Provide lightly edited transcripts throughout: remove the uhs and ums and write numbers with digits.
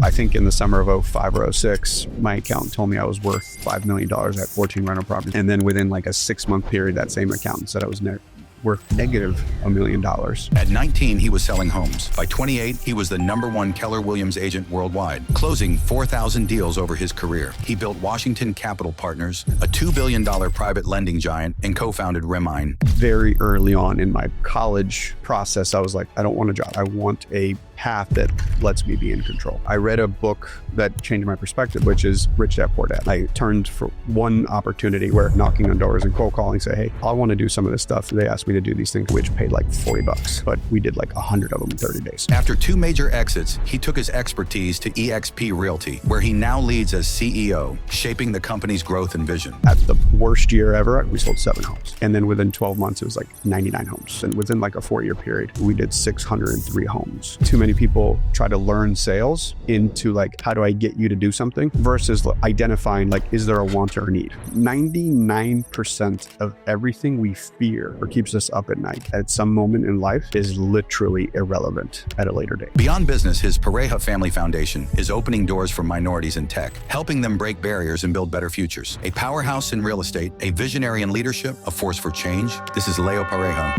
I think in the summer of 05 or 06, my accountant told me I was worth $5 million at 14 rental properties. And then within like a 6-month period, that same accountant said I was worth negative $1 million. At 19, he was selling homes. By 28, he was the #1 Keller Williams agent worldwide, closing 4,000 deals over his career. He built Washington Capital Partners, a $2 billion private lending giant, and co-founded Remine. Very early on in my college process, I was like, I don't want a job. I want a path that lets me be in control. I read a book that changed my perspective, which is Rich Dad Poor Dad. I turned for one opportunity where knocking on doors and cold calling, say, hey, I want to do some of this stuff. They asked me to do these things, which paid like $40, but we did like 100 of them in 30 days. After 2 major exits, he took his expertise to eXp Realty, where he now leads as CEO, shaping the company's growth and vision. At the worst year ever, we sold 7 homes. And then within 12 months, it was like 99 homes. And within like a 4-year period, we did 603 homes. Too many people try to learn sales into like, how do I get you to do something versus identifying like, is there a want or a need? 99% of everything we fear or keeps us up at night at some moment in life is literally irrelevant at a later date. Beyond business, his Pareja Family Foundation is opening doors for minorities in tech, helping them break barriers and build better futures. A powerhouse in real estate, a visionary in leadership, a force for change. This is Leo Pareja.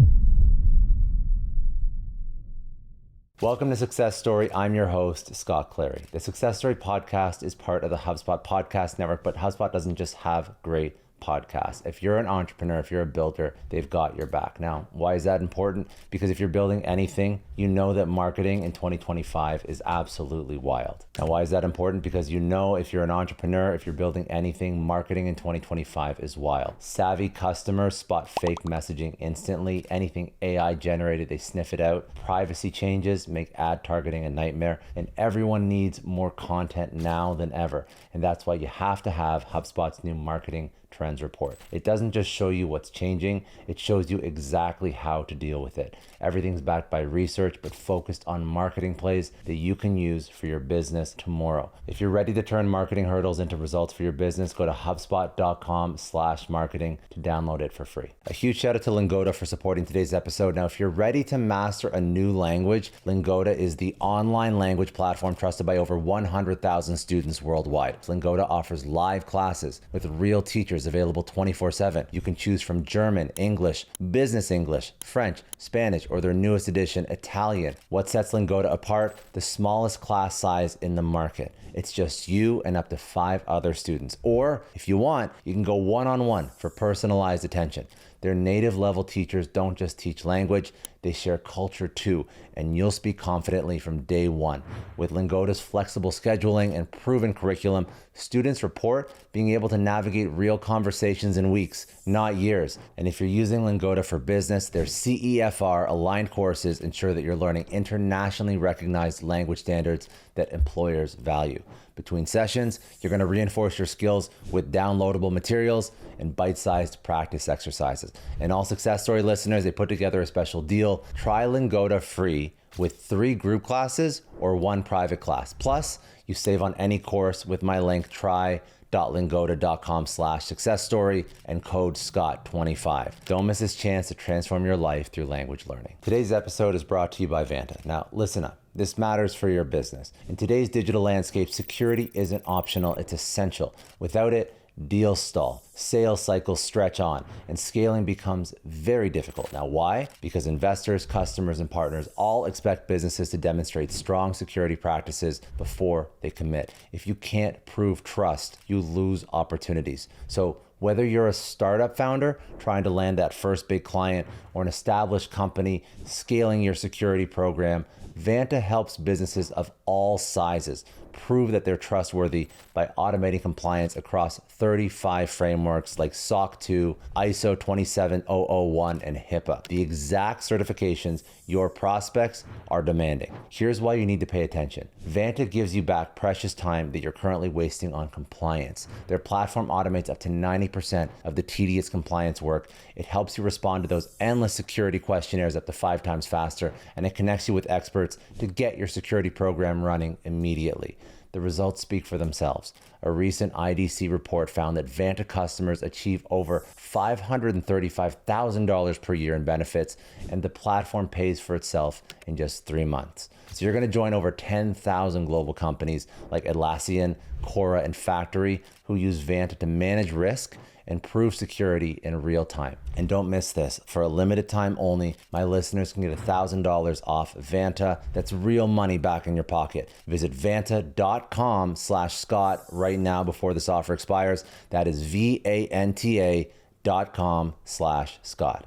Welcome to Success Story. I'm your host, Scott Clary. The Success Story podcast is part of the HubSpot podcast network, but HubSpot doesn't just have great podcasts. If you're an entrepreneur, if you're a builder, they've got your back. Now, why is that important? Because if you're building anything, you know that marketing in 2025 is absolutely wild. Now, why is that important? Because you know if you're an entrepreneur, if you're building anything, marketing in 2025 is wild. Savvy customers spot fake messaging instantly. Anything AI generated, they sniff it out. Privacy changes make ad targeting a nightmare, and everyone needs more content now than ever. And that's why you have to have HubSpot's new marketing trends report. It doesn't just show you what's changing, it shows you exactly how to deal with it. Everything's backed by research, but focused on marketing plays that you can use for your business tomorrow. If you're ready to turn marketing hurdles into results for your business, go to HubSpot.com/marketing to download it for free. A huge shout out to Lingoda for supporting today's episode. Now, if you're ready to master a new language, Lingoda is the online language platform trusted by over 100,000 students worldwide. Lingoda offers live classes with real teachers available 24/7. You can choose from German, English, business English, French, Spanish, or their newest edition, Italian. What sets Lingoda apart? The smallest class size in the market. It's just you and up to 5 other students. Or if you want, you can go one-on-one for personalized attention. Their native level teachers don't just teach language, they share culture too, and you'll speak confidently from day one. With Lingoda's flexible scheduling and proven curriculum, students report being able to navigate real conversations in weeks, not years. And if you're using Lingoda for business, their CEFR aligned courses ensure that you're learning internationally recognized language standards that employers value. Between sessions, you're going to reinforce your skills with downloadable materials and bite-sized practice exercises. And all Success Story listeners, they put together a special deal. Try Lingoda free with 3 group classes or 1 private class. Plus, you save on any course with my link, try.lingoda.com/successstory and code SCOTT25. Don't miss this chance to transform your life through language learning. Today's episode is brought to you by Vanta. Now, listen up. This matters for your business. In today's digital landscape, security isn't optional, it's essential. Without it, deals stall, sales cycles stretch on, and scaling becomes very difficult. Now, why? Because investors, customers, and partners all expect businesses to demonstrate strong security practices before they commit. If you can't prove trust, you lose opportunities. So whether you're a startup founder trying to land that first big client or an established company scaling your security program, Vanta helps businesses of all sizes prove that they're trustworthy by automating compliance across 35 frameworks like SOC 2, ISO 27001, and HIPAA, the exact certifications your prospects are demanding. Here's why you need to pay attention. Vanta gives you back precious time that you're currently wasting on compliance. Their platform automates up to 90% of the tedious compliance work. It helps you respond to those endless security questionnaires up to 5 times faster, and it connects you with experts to get your security program running immediately. the results speak for themselves. A recent IDC report found that Vanta customers achieve over $535,000 per year in benefits, and the platform pays for itself in just 3 months. So you're going to join over 10,000 global companies like Atlassian, Quora, and Factory who use Vanta to manage risk and prove security in real time. And don't miss this. For a limited time only, my listeners can get $1,000 off Vanta. That's real money back in your pocket. Visit vanta.com/Scott right now before this offer expires. That is VANTA.com/Scott.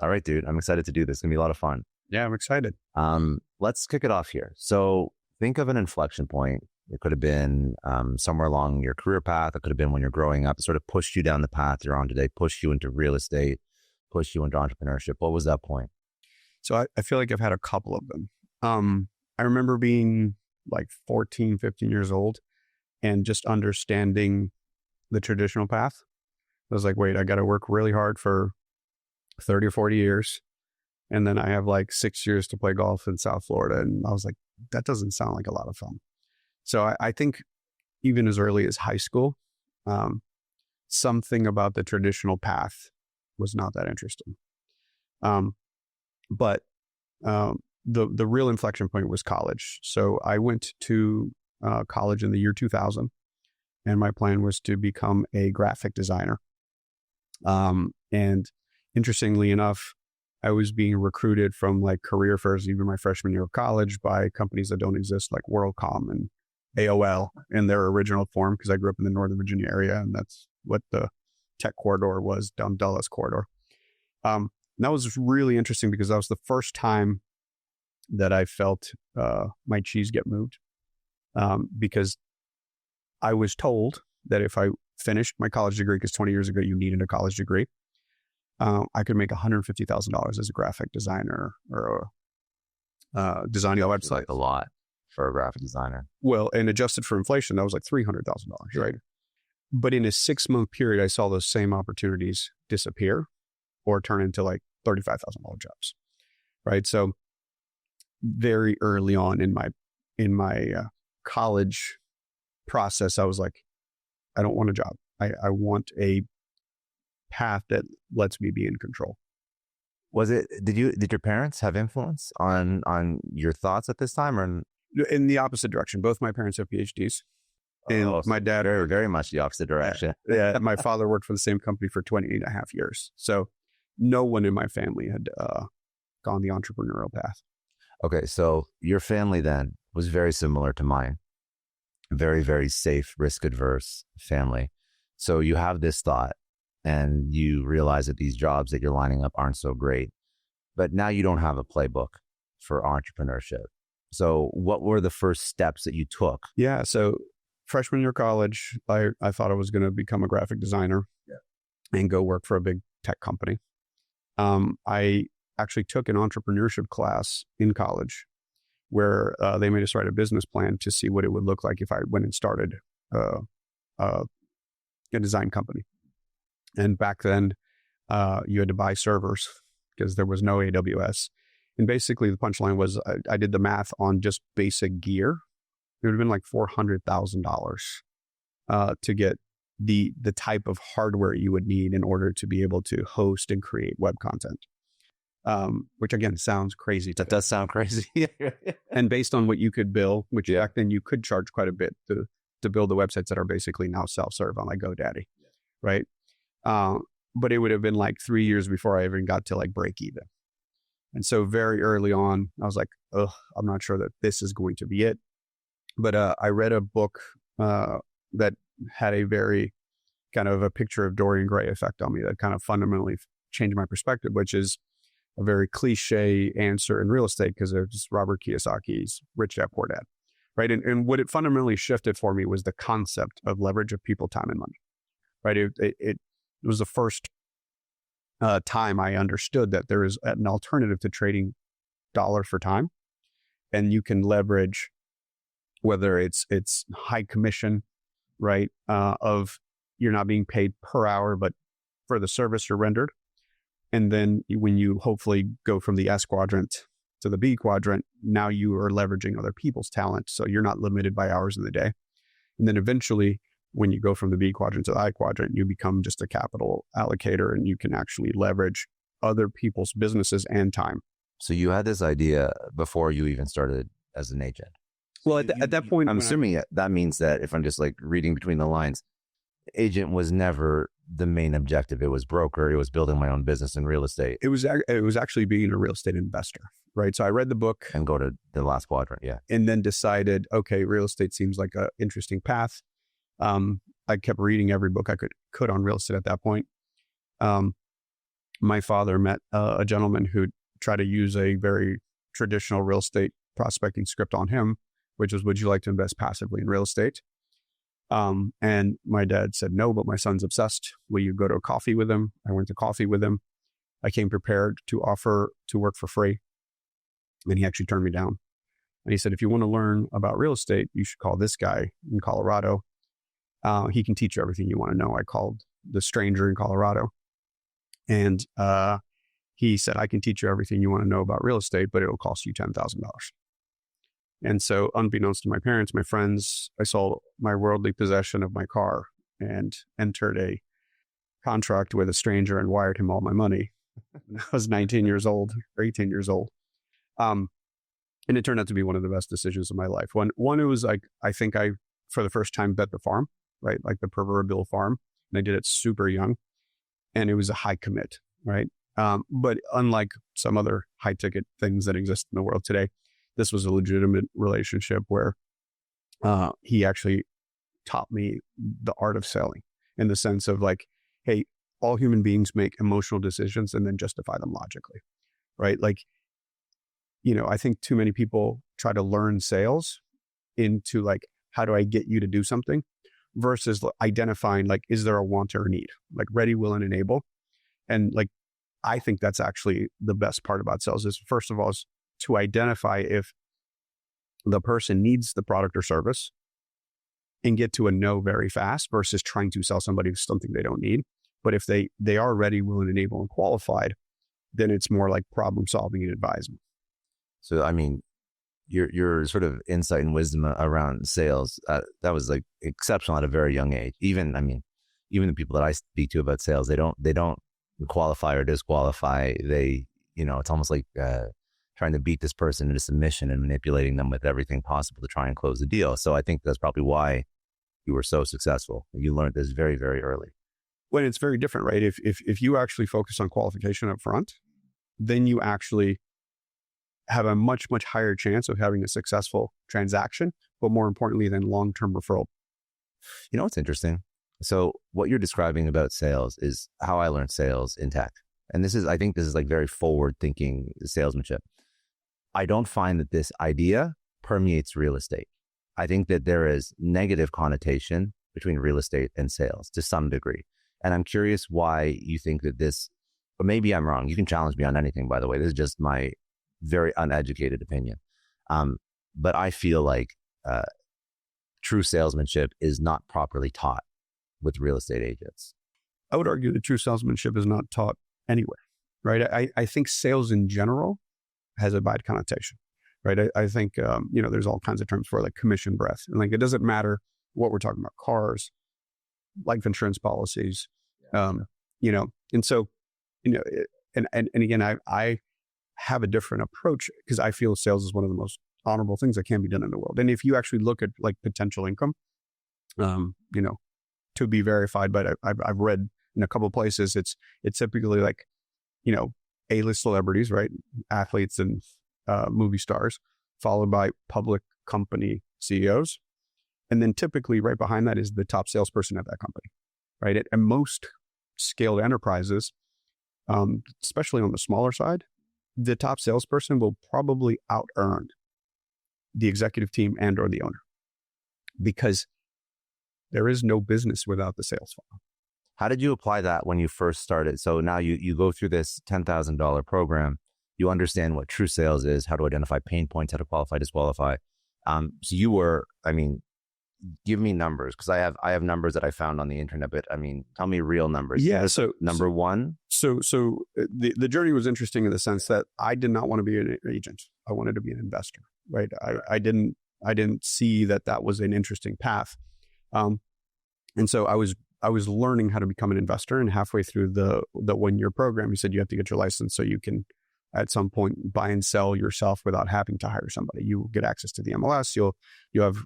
All right, dude. I'm excited to do this. It's gonna be a lot of fun. Yeah, I'm excited. Let's kick it off here. So think of an inflection point. It could have been somewhere along your career path. It could have been when you're growing up. It sort of pushed you down the path you're on today, pushed you into real estate, pushed you into entrepreneurship. What was that point? So I feel like I've had a couple of them. I remember being like 14, 15 years old and just understanding the traditional path. I was like, wait, I got to work really hard for 30 or 40 years. And then I have like 6 years to play golf in South Florida. And I was like, that doesn't sound like a lot of fun. So I think even as early as high school, something about the traditional path was not that interesting. But the real inflection point was college. So I went to college in the year 2000, and my plan was to become a graphic designer. And interestingly enough, I was being recruited from like career fairs, even my freshman year of college, by companies that don't exist, like WorldCom and AOL in their original form, because I grew up in the Northern Virginia area, and that's what the tech corridor was, down Dulles corridor. And that was really interesting because that was the first time that I felt my cheese get moved, because I was told that if I finished my college degree, because 20 years ago you needed a college degree, I could make $150,000 as a graphic designer or designing a website. Like a lot for a graphic designer. Well, and adjusted for inflation, that was like $300,000, right? But in a 6-month period, I saw those same opportunities disappear or turn into like $35,000 jobs, right? So very early on in my college process, I was like, I don't want a job. I want a path that lets me be in control. Did your parents have influence on your thoughts at this time, or in the opposite direction? Both my parents have PhDs. And my dad, very, very much the opposite direction. Yeah. My father worked for the same company for 28.5 years. So no one in my family had gone the entrepreneurial path. Okay. So your family then was very similar to mine. Very, very safe, risk adverse family. So you have this thought, and you realize that these jobs that you're lining up aren't so great, but now you don't have a playbook for entrepreneurship. So what were the first steps that you took? Yeah. So freshman year of college, I thought I was going to become a graphic designer and go work for a big tech company. I actually took an entrepreneurship class in college where they made us write a business plan to see what it would look like if I went and started a design company. And back then, you had to buy servers because there was no AWS. And basically, the punchline was I did the math on just basic gear. It would have been like $400,000 to get the type of hardware you would need in order to be able to host and create web content. Which again sounds crazy. That does sound crazy. And based on what you could bill, which back then you could charge quite a bit to build the websites that are basically now self-serve on like GoDaddy, right? But it would have been like 3 years before I even got to like break even. And so very early on, I was like, I'm not sure that this is going to be it. But I read a book that had a very kind of a picture of Dorian Gray effect on me that kind of fundamentally changed my perspective, which is a very cliche answer in real estate because of just Robert Kiyosaki's Rich Dad Poor Dad, right? And what it fundamentally shifted for me was the concept of leverage of people, time, and money, right? It was the first time I understood that there is an alternative to trading dollar for time, and you can leverage whether it's high commission, right? Of you're not being paid per hour, but for the service you're rendered. And then when you hopefully go from the S quadrant to the B quadrant, now you are leveraging other people's talent. So you're not limited by hours in the day. And then eventually, when you go from the B quadrant to the I quadrant, you become just a capital allocator and you can actually leverage other people's businesses and time. So you had this idea before you even started as an agent. Well, at that point, I'm assuming that means that if I'm just like reading between the lines, agent was never the main objective. It was broker. It was building my own business in real estate. It was actually being a real estate investor, right? So I read the book And go to the last quadrant, yeah. and then decided, okay, real estate seems like an interesting path. I kept reading every book I could on real estate at that point. My father met a gentleman who tried to use a very traditional real estate prospecting script on him, which was, would you like to invest passively in real estate? And my dad said, no, but my son's obsessed. Will you go to a coffee with him? I went to coffee with him. I came prepared to offer to work for free. And he actually turned me down. And he said, if you want to learn about real estate, you should call this guy in Colorado. He can teach you everything you want to know. I called the stranger in Colorado. And he said, I can teach you everything you want to know about real estate, but it'll cost you $10,000. And so unbeknownst to my parents, my friends, I sold my worldly possession of my car and entered a contract with a stranger and wired him all my money. I was 19 years old, or 18 years old. And it turned out to be one of the best decisions of my life. One, it was like, I think I, for the first time, bet the farm, right? Like the proverbial farm. And I did it super young. And it was a high commit, right? But unlike some other high ticket things that exist in the world today, this was a legitimate relationship where he actually taught me the art of selling in the sense of like, hey, all human beings make emotional decisions and then justify them logically, right? Like, I think too many people try to learn sales into like, how do I get you to do something versus identifying like, is there a want or a need? Like ready, willing, and able. And like, I think that's actually the best part about sales is first of all, is to identify if the person needs the product or service and get to a no very fast versus trying to sell somebody something they don't need. But if they are ready, willing, and able, and qualified, then it's more like problem solving and advisement. So, I mean, your sort of insight and wisdom around sales, that was like exceptional at a very young age. Even the people that I speak to about sales, they don't qualify or disqualify. It's almost like trying to beat this person into submission and manipulating them with everything possible to try and close the deal. So I think that's probably why you were so successful. You learned this very, very early. When it's very different, right? If you actually focus on qualification up front, then you actually have a much, much higher chance of having a successful transaction, but more importantly than long-term referral. You know what's interesting? So what you're describing about sales is how I learned sales in tech. And I think this is like very forward-thinking salesmanship. I don't find that this idea permeates real estate. I think that there is negative connotation between real estate and sales to some degree. And I'm curious why you think that this, but maybe I'm wrong. You can challenge me on anything, by the way. This is just my very uneducated opinion. But I feel like true salesmanship is not properly taught with real estate agents. I would argue that true salesmanship is not taught anywhere, right? I think sales in general has a bad connotation, right? I think, there's all kinds of terms for like commission breath. And like, it doesn't matter what we're talking about, cars, life insurance policies, and so, and again, I have a different approach because I feel sales is one of the most honorable things that can be done in the world. And if you actually look at like potential income, to be verified, but I've read in a couple of places, it's typically like, A-list celebrities, right? Athletes and movie stars, followed by public company CEOs. And then typically right behind that is the top salesperson at that company, right? At most scaled enterprises, especially on the smaller side, the top salesperson will probably out-earn the executive team and or the owner because there is no business without the sales funnel. How did you apply that when you first started? So now you go through this $10,000 program, you understand what true sales is, how to identify pain points, how to qualify, disqualify. So you were, give me numbers, because I have numbers that I found on the internet, but I mean, tell me real numbers. Yeah. So number one. So the journey was interesting in the sense that I did not want to be an agent. I wanted to be an investor, right? I didn't see that was an interesting path. And so I was learning how to become an investor, and halfway through the 1-year program, he said, you have to get your license so you can at some point buy and sell yourself without having to hire somebody. You will get access to the MLS. You have,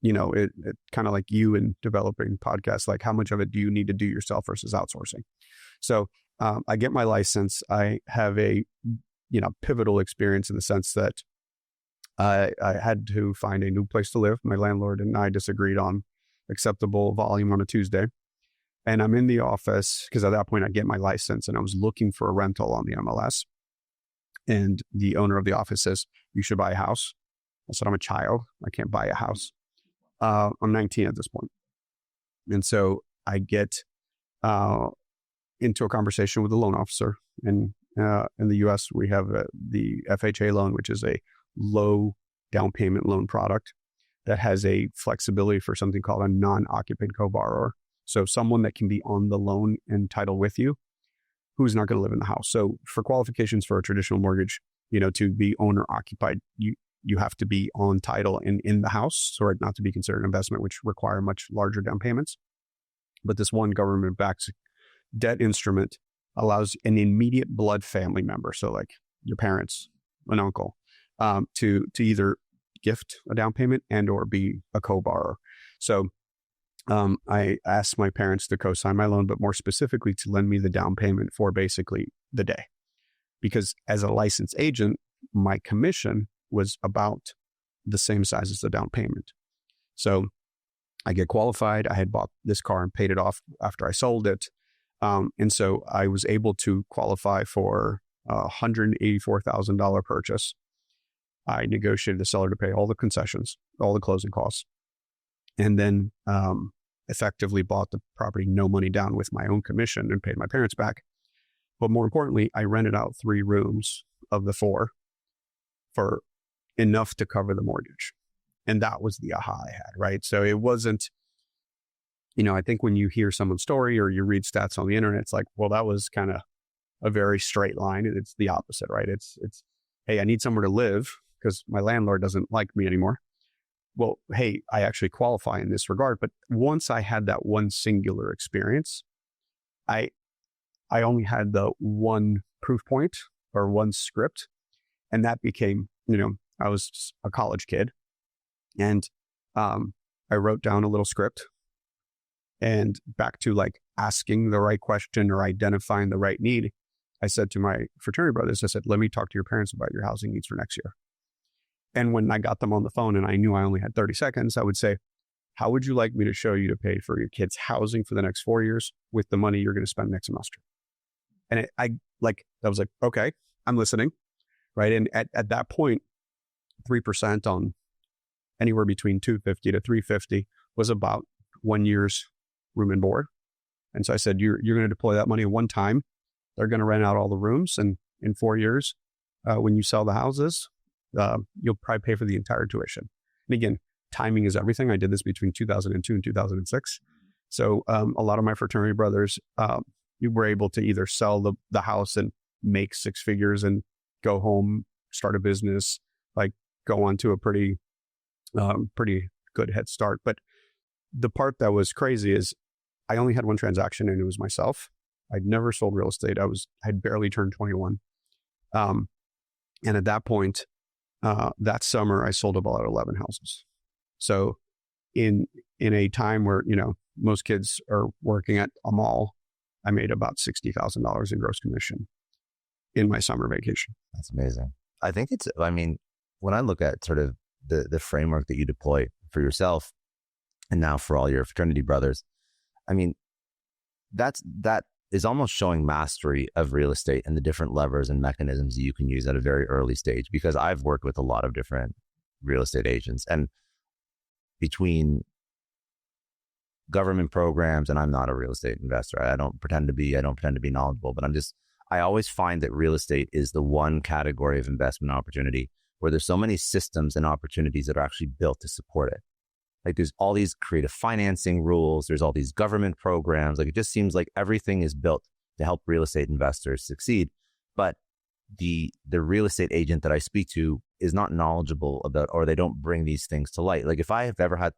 it kind of like you in developing podcasts, like how much of it do you need to do yourself versus outsourcing? So I get my license. I have a, pivotal experience in the sense that I had to find a new place to live. My landlord and I disagreed on acceptable volume on a Tuesday. And I'm in the office because at that point I get my license, and I was looking for a rental on the MLS. And the owner of the office says, you should buy a house. I said, I'm a child. I can't buy a house. I'm 19 at this point. And so I get into a conversation with the loan officer. And in the US, we have the FHA loan, which is a low down payment loan product that has a flexibility for something called a non-occupant co-borrower. So someone that can be on the loan and title with you, who's not going to live in the house. So for qualifications for a traditional mortgage, to be owner occupied, you have to be on title and in the house for it not to be considered an investment, which require much larger down payments. But this one government-backed debt instrument allows an immediate blood family member, so like your parents, an uncle, to either gift a down payment and or be a co-borrower. So I asked my parents to co-sign my loan, but more specifically to lend me the down payment for basically the day. Because as a licensed agent, my commission was about the same size as the down payment. So I get qualified. I had bought this car and paid it off after I sold it. And so I was able to qualify for a $184,000 purchase. I negotiated the seller to pay all the concessions, all the closing costs, and then effectively bought the property no money down with my own commission and paid my parents back. But more importantly, I rented out 3 rooms of the 4 for enough to cover the mortgage. And that was the aha I had, right? So it wasn't, I think when you hear someone's story or you read stats on the internet, it's like, well, that was kind of a very straight line. And it's the opposite, right? It's, hey, I need somewhere to live because my landlord doesn't like me anymore. Well, hey, I actually qualify in this regard. But once I had that one singular experience, I only had the one proof point or one script. And that became, I was a college kid, and I wrote down a little script, and back to like asking the right question or identifying the right need. I said to my fraternity brothers, I said, let me talk to your parents about your housing needs for next year. And when I got them on the phone and I knew I only had 30 seconds, I would say, how would you like me to show you to pay for your kids' housing for the next 4 years with the money you're going to spend next semester? And I was like, okay, I'm listening. Right. And at that point, 3% on anywhere between $250 to $350 was about 1 year's room and board. And so I said, you're going to deploy that money one time. They're going to rent out all the rooms. And in 4 years, when you sell the houses, you'll probably pay for the entire tuition. And again, timing is everything. I did this between 2002 and 2006. So a lot of my fraternity brothers, you were able to either sell the house and make 6 figures and go home, start a business, like go on to a pretty good head start. But the part that was crazy is I only had one transaction, and it was myself. I'd never sold real estate. I'd barely turned 21. And at that point, that summer, I sold about 11 houses. So in a time where, most kids are working at a mall, I made about $60,000 in gross commission in my summer vacation. That's amazing. I think when I look at sort of the framework that you deploy for yourself and now for all your fraternity brothers, that is almost showing mastery of real estate and the different levers and mechanisms that you can use at a very early stage, because I've worked with a lot of different real estate agents, and between government programs, and I'm not a real estate investor. I don't pretend to be knowledgeable, but I always find that real estate is the one category of investment opportunity where there's so many systems and opportunities that are actually built to support it. Like there's all these creative financing rules. There's all these government programs. Like it just seems like everything is built to help real estate investors succeed. But the real estate agent that I speak to is not knowledgeable about, or they don't bring these things to light. Like if I have ever had,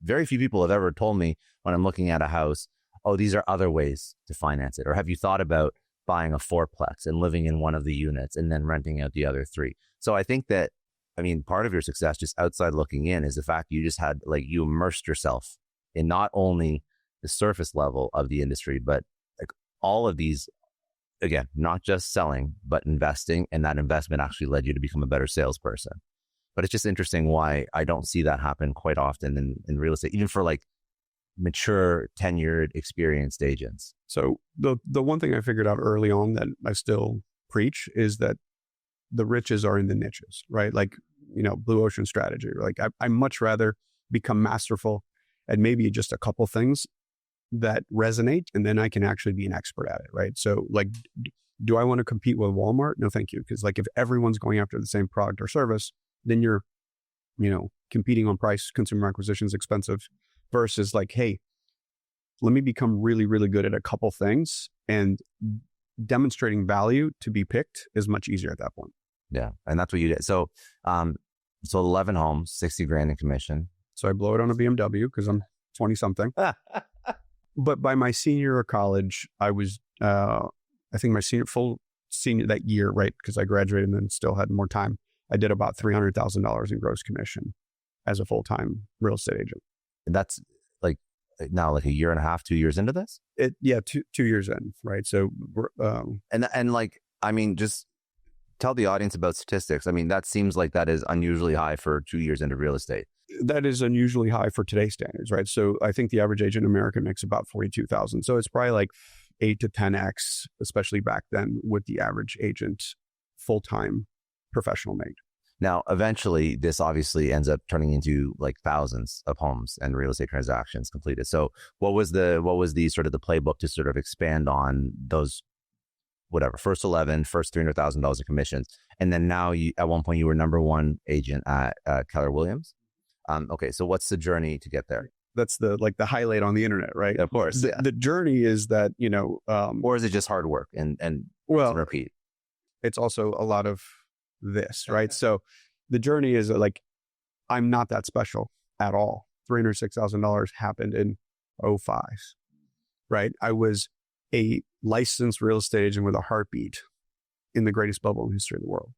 very few people have ever told me when I'm looking at a house, oh, these are other ways to finance it. Or have you thought about buying a fourplex and living in one of the units and then renting out the other three? So I think that, I mean, part of your success just outside looking in is the fact you just had, like, you immersed yourself in not only the surface level of the industry, but like all of these, again, not just selling, but investing. And that investment actually led you to become a better salesperson. But it's just interesting why I don't see that happen quite often in real estate, even for like mature, tenured, experienced agents. So the one thing I figured out early on that I still preach is that the riches are in the niches, right? Like, blue ocean strategy. Like I much rather become masterful at maybe just a couple things that resonate, and then I can actually be an expert at it, right? So like, do I want to compete with Walmart? No, thank you. Because like if everyone's going after the same product or service, then you're, competing on price, consumer acquisition is expensive, versus like, hey, let me become really, really good at a couple things, and demonstrating value to be picked is much easier at that point. Yeah. And that's what you did. So, 11 homes, 60 grand in commission. So I blow it on a BMW because I'm 20 something. But by my senior year of college, I was, I think my full senior that year, right? Because I graduated and then still had more time. I did about $300,000 in gross commission as a full-time real estate agent. And that's like now like a year and a half, 2 years into this? Two years in, right? So, and like, I mean, just tell the audience about statistics. I mean, that seems like that is unusually high for 2 years into real estate. That is unusually high for today's standards, right? So I think the average agent in America makes about $42,000. So it's probably like 8 to 10x, especially back then, what the average agent full-time professional made. Now, eventually, this obviously ends up turning into like thousands of homes and real estate transactions completed. So what was the sort of the playbook to sort of expand on those, whatever, first 11, first $300,000 of commissions? And then now at one point you were number one agent at Keller Williams. Okay. So what's the journey to get there? That's the highlight on the internet, right? Of course. The journey is that, or is it just hard work and repeat? It's also a lot of this, right? So the journey is like, I'm not that special at all. $306,000 happened in 2005, right? I was a licensed real estate agent with a heartbeat in the greatest bubble in the history of the world.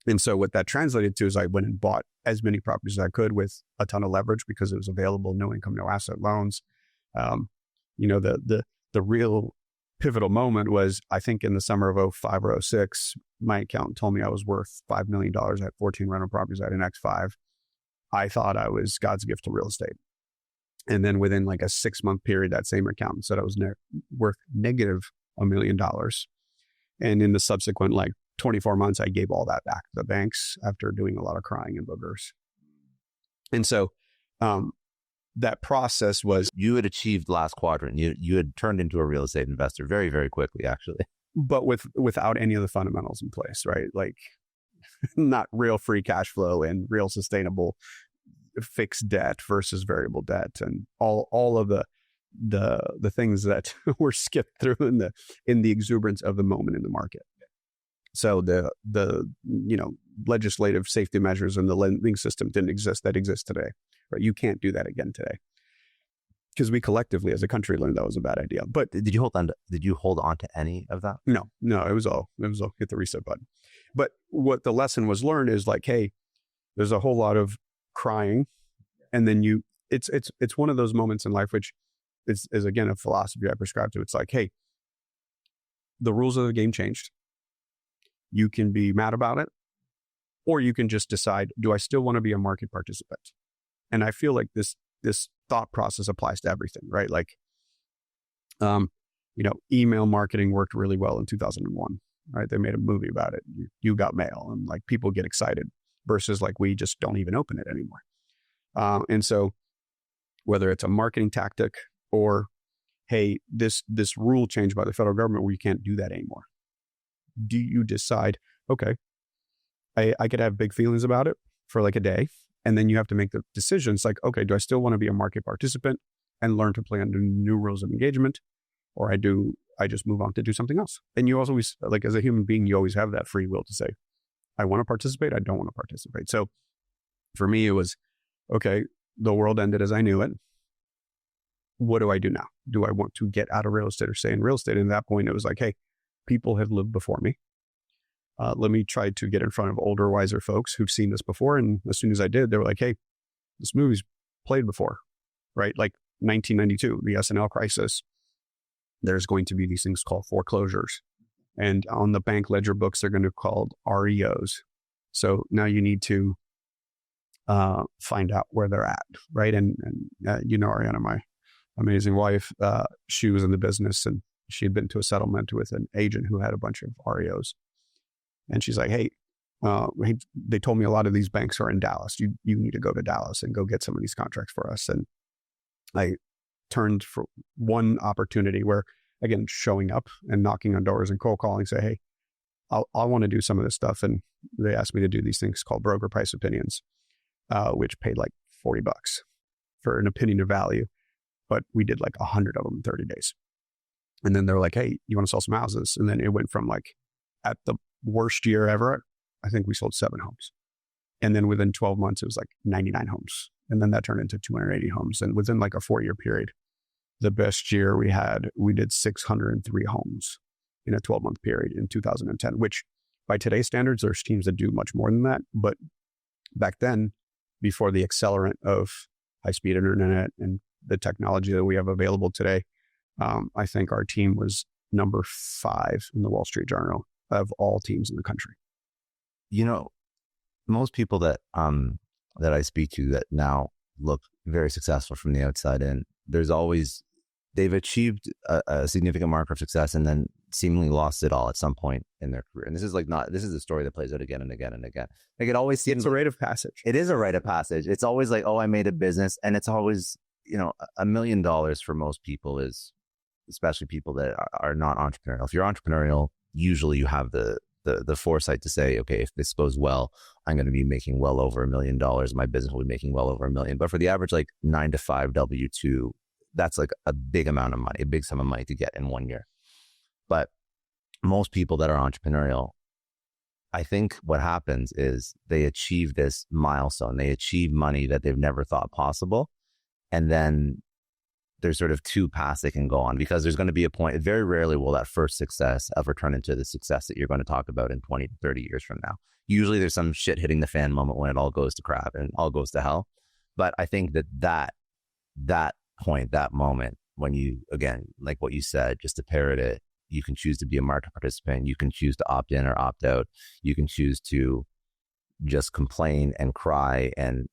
And so what that translated to is I went and bought as many properties as I could with a ton of leverage because it was available, no income, no asset loans. The real pivotal moment was, I think in the summer of 2005 or 2006, my accountant told me I was worth $5 million. I had 14 rental properties. I had an X5. I thought I was God's gift to real estate. And then within like a 6-month period, that same accountant said I was worth negative $1 million. And in the subsequent 24 months, I gave all that back to the banks after doing a lot of crying and boogers. And so that process was... You had achieved last quadrant. You had turned into a real estate investor very, very quickly, actually. But without any of the fundamentals in place, right? Like not real free cash flow and real sustainable fixed debt versus variable debt and all of the things that were skipped through in the exuberance of the moment in the market. So the legislative safety measures and the lending system didn't exist that exists today. Right? You can't do that again today because we collectively as a country learned that was a bad idea. But did you hold on to any of that? No, it was all hit the reset button. But what the lesson was learned is like, hey, there's a whole lot of crying, and then it's one of those moments in life which is again a philosophy I prescribe to. It's like, hey, the rules of the game changed. You can be mad about it, or you can just decide, do I still want to be a market participant? And I feel like this thought process applies to everything, right? Like, email marketing worked really well in 2001, right? They made a movie about it. You got mail, and like people get excited versus like we just don't even open it anymore. And so whether it's a marketing tactic or, hey, this rule changed by the federal government where you can't do that anymore. Do you decide, okay, I could have big feelings about it for like a day, And then you have to make the decisions like, okay, do I still want to be a market participant and learn to play under new rules of engagement? Or I just move on to do something else. And you always, like as a human being, you always have that free will to say, I want to participate, I don't want to participate. So for me, it was, okay, the world ended as I knew it. What do I do now? Do I want to get out of real estate or stay in real estate? And at that point, it was like, hey, people have lived before me. Let me try to get in front of older, wiser folks who've seen this before. And as soon as I did, they were like, hey, this movie's played before, right? Like 1992, the S&L crisis. There's going to be these things called foreclosures. And on the bank ledger books, they're going to be called REOs. So now you need to find out where they're at, right? And you know, Ariana, my amazing wife, she was in the business and she had been to a settlement with an agent who had a bunch of REOs. And she's like, hey, they told me a lot of these banks are in Dallas. You need to go to Dallas and go get some of these contracts for us. And I turned for one opportunity where, again, showing up and knocking on doors and cold calling, say, hey, I want to do some of this stuff. And they asked me to do these things called broker price opinions, which paid like $40 for an opinion of value. But we did like 100 of them in 30 days. And then they're like, hey, you want to sell some houses? And then it went from like, at the worst year ever, I think we sold 7 homes. And then within 12 months, it was like 99 homes. And then that turned into 280 homes. And within like a 4-year period, the best year we did 603 homes in a 12-month period in 2010, which by today's standards, there's teams that do much more than that. But back then, before the accelerant of high-speed internet and the technology that we have available today, I think our team was number 5 in the Wall Street Journal of all teams in the country. You know, most people that I speak to that now look very successful from the outside in, they've achieved a significant mark of success and then seemingly lost it all at some point in their career. And this is a story that plays out again and again and again. Like it always seems it's a rite of passage. It is a rite of passage. It's always like, oh, I made a business. And it's always, you know, $1 million for most people is, especially people that are not entrepreneurial. If you're entrepreneurial, usually you have the foresight to say, okay, if this goes well, I'm going to be making well over $1 million. My business will be making well over $1 million. But for the average, like 9 to 5 W-2, that's like a big amount of money, a big sum of money to get in 1 year. But most people that are entrepreneurial, I think what happens is they achieve this milestone. They achieve money that they've never thought possible. And then there's sort of 2 paths they can go on, because there's going to be a point, very rarely will that first success ever turn into the success that you're going to talk about in 20 to 30 years from now. Usually there's some shit hitting the fan moment when it all goes to crap and all goes to hell. But I think that point, that moment, when you, again, like what you said, just to parrot it, you can choose to be a market participant. You can choose to opt in or opt out. You can choose to just complain and cry and